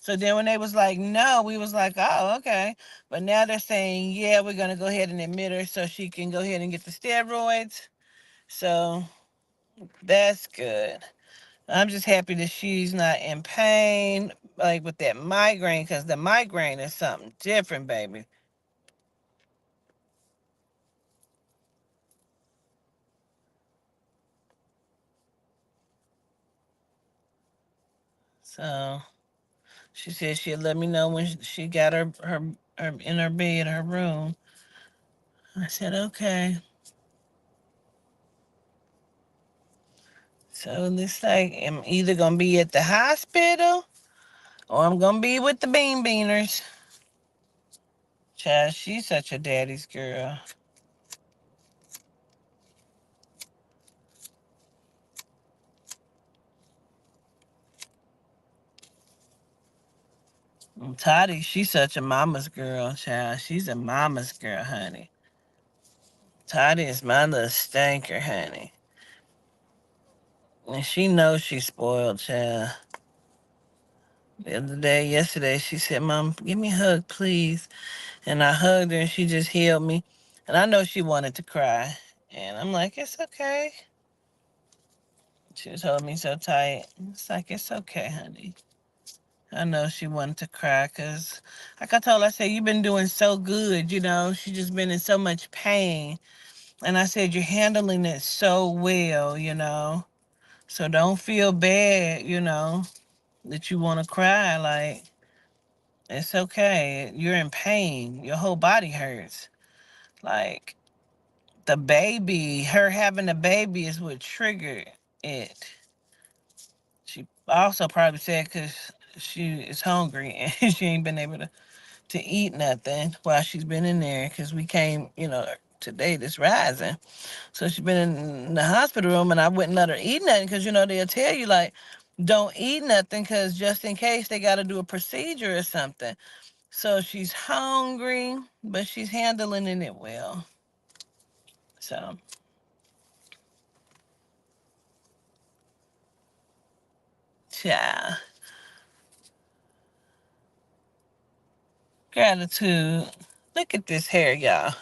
So then when they was like no, we was like, oh, okay. But now they're saying, yeah, we're gonna go ahead and admit her so she can go ahead and get the steroids. So that's good. I'm just happy that she's not in pain like with that migraine, because the migraine is something different, baby. So she said she'll let me know when she got her in her bed, her room. I said, okay. So this like I'm either gonna be at the hospital or I'm gonna be with the bean beaners. Child, she's such a daddy's girl. And Toddy, she's such a mama's girl, child. She's a mama's girl, honey. Toddy is my little stinker, honey. And she knows she's spoiled, child. Yesterday, she said, Mom, give me a hug, please. And I hugged her and she just held me. And I know she wanted to cry. And I'm like, it's okay. She was holding me so tight. It's like, it's okay, honey. I know she wanted to cry because, like I told her, I said, you've been doing so good, you know. She just been in so much pain. And I said, you're handling it so well, you know. So don't feel bad, you know, that you want to cry. Like, it's okay. You're in pain. Your whole body hurts. Like, the baby, her having a baby is what triggered it. She also probably said because she is hungry and she ain't been able to eat nothing while she's been in there because we came, you know, today this rising. So she's been in the hospital room and I wouldn't let her eat nothing because, you know, they'll tell you, like, don't eat nothing because just in case they got to do a procedure or something. So she's hungry, but she's handling it well. So, yeah, gratitude. Look at this hair, y'all.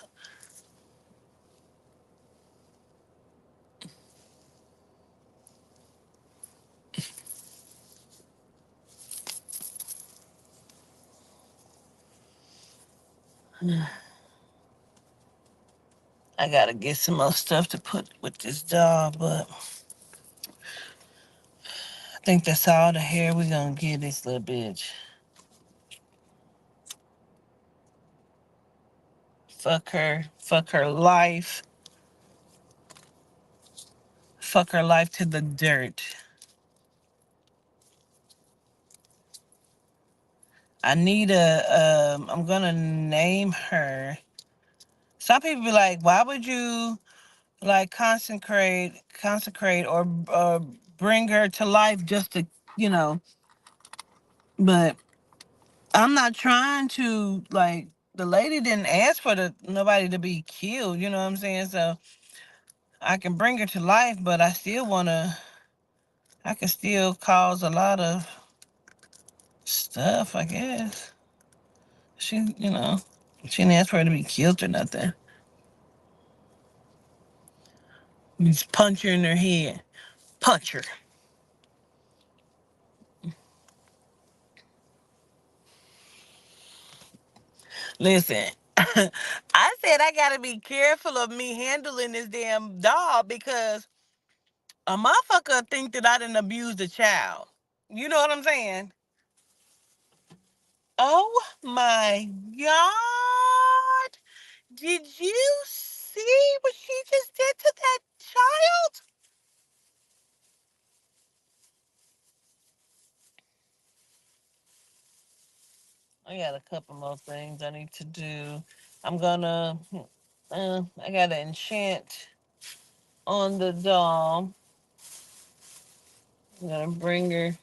I gotta get some more stuff to put with this doll, but I think that's all the hair we gonna get this little bitch. Fuck her. Fuck her life. Fuck her life to the dirt. I need I'm gonna name her. Some people be like, why would you like consecrate or bring her to life just to, you know, but I'm not trying to like the lady didn't ask for nobody to be killed, you know what I'm saying? So I can bring her to life, but I can still cause a lot of stuff, I guess. She, you know, she didn't ask for her to be killed or nothing. Just punch her in her head. Punch her. Listen, I said I gotta be careful of me handling this damn dog because a motherfucker think that I didn't abuse the child. You know what I'm saying? Oh my God. Did you see what she just did to that child? I got a couple more things I need to do. I'm gonna, I gotta enchant on the doll. I'm gonna bring her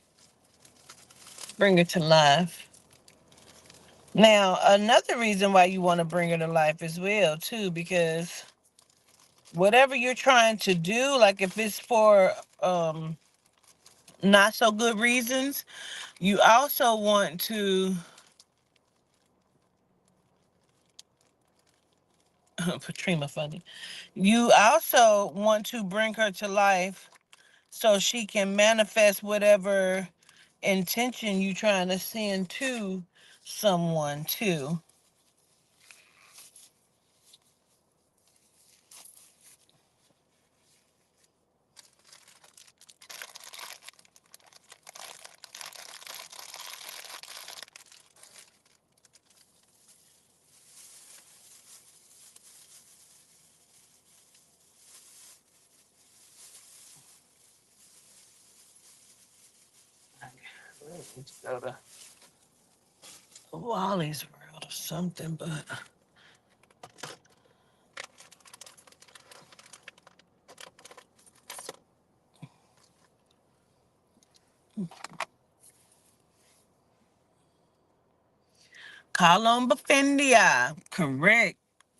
to life. Now, another reason why you want to bring her to life as well, too, because whatever you're trying to do, like if it's for not so good reasons, you also want to Patrima funny. You also want to bring her to life so she can manifest whatever intention you trying to send to someone too. I really need to go to Wally's World or something, but call on Befendia. Correct.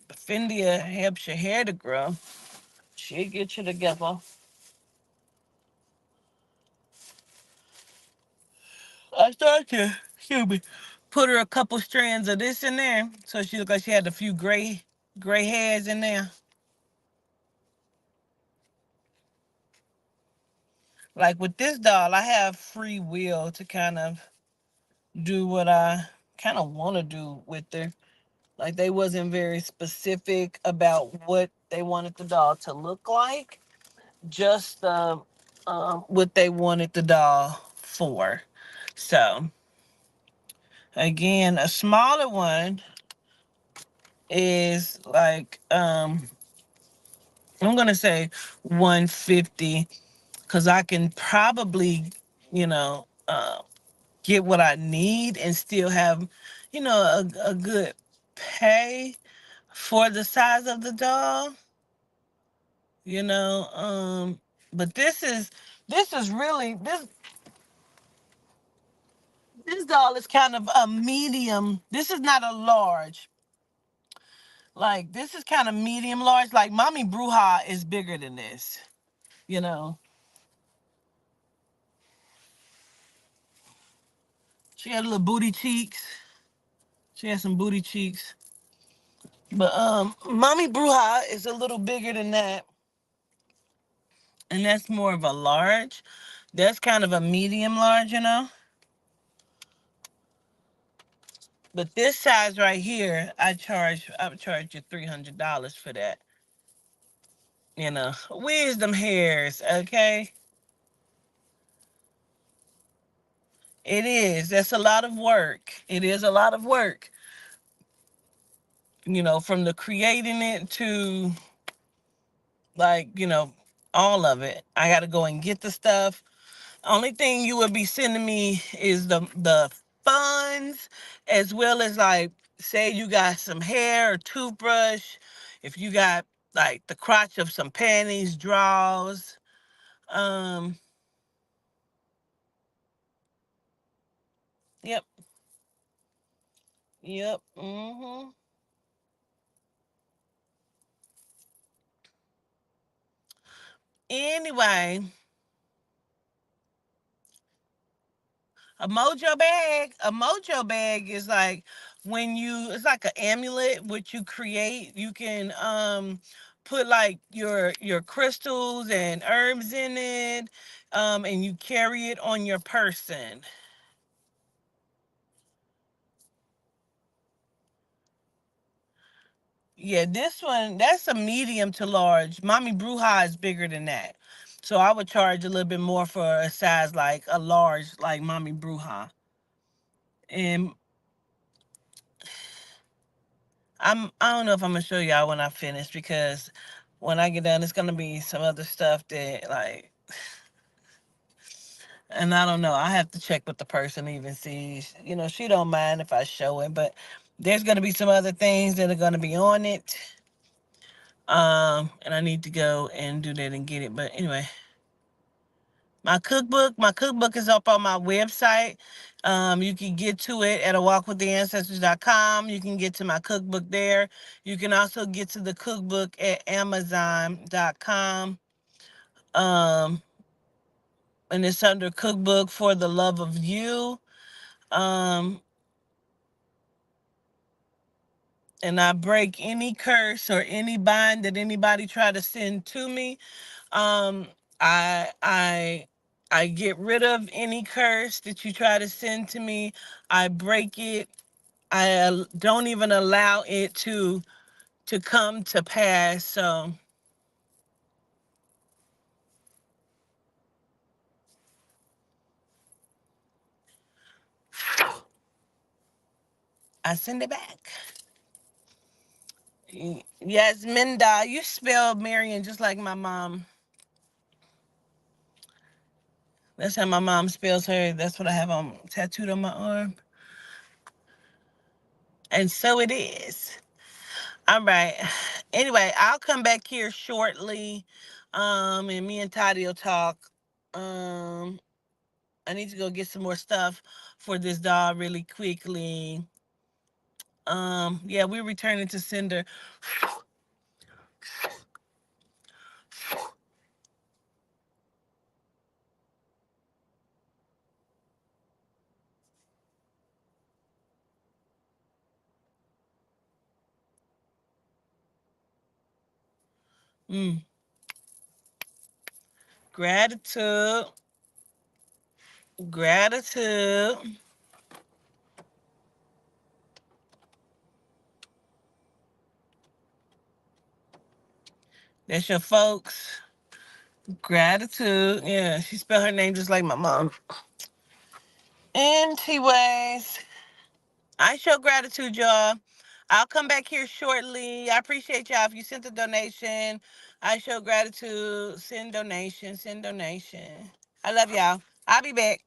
Befendia helps your hair to grow. She'll get you together. I started to, excuse me, put her a couple strands of this in there so she looked like she had a few gray hairs in there. Like with this doll, I have free will to kind of do what I kind of want to do with her. Like they wasn't very specific about what they wanted the doll to look like, just what they wanted the doll for. So again, a smaller one is like I'm gonna say 150 because I can probably, you know, get what I need and still have, a good pay for the size of the doll, you know. But this is really this doll is kind of a medium. This is not a large. Like this is kind of medium large. Like Mommy Bruja is bigger than this, you know. She had little booty cheeks. She has some booty cheeks. But Mommy Bruja is a little bigger than that. And that's more of a large. That's kind of a medium large, you know. But this size right here, I would charge you $300 for that. You know. Wisdom hairs, okay? It is. That's a lot of work. It is a lot of work. From the creating it to like, all of it. I gotta go and get the stuff. Only thing you would be sending me is the funds, as well as like say you got some hair or toothbrush, if you got like the crotch of some panties, drawers. Um, yep, yep. Anyway, a mojo bag is like it's like an amulet which you create. You can put like your crystals and herbs in it, and you carry it on your person. Yeah, this one, that's a medium to large. Mommy Bruja is bigger than that, so I would charge a little bit more for a size like a large, like Mommy Bruja. And I don't know if I'm gonna show y'all when I finish, because when I get done, it's gonna be some other stuff that like, and I don't know. I have to check with the person to even see. She don't mind if I show it, but there's gonna be some other things that are gonna be on it. And I need to go and do that and get it. But anyway, my cookbook is up on my website. You can get to it at awalkwiththeancestors.com. You can get to my cookbook there. You can also get to the cookbook at amazon.com. Um, and it's under Cookbook for the Love of You. Um, and I break any curse or any bind that anybody try to send to me. Um, I I I get rid of any curse that you try to send to me. I break it. I don't even allow it to come to pass. So I send it back. Yes, Minda, you spelled Marion just like my mom. That's how my mom spells her. That's what I have on tattooed on my arm. And so it is. All right. Anyway, I'll come back here shortly. And me and Toddy will talk. Um, I need to go get some more stuff for this dog really quickly. Yeah, we're returning to sender. Mm. Gratitude. Gratitude. That's your folks. Gratitude. Yeah, she spelled her name just like my mom. Anyways, I show gratitude, y'all. I'll come back here shortly. I appreciate y'all. If you sent a donation, I show gratitude. Send donation. Send donation. I love y'all. I'll be back.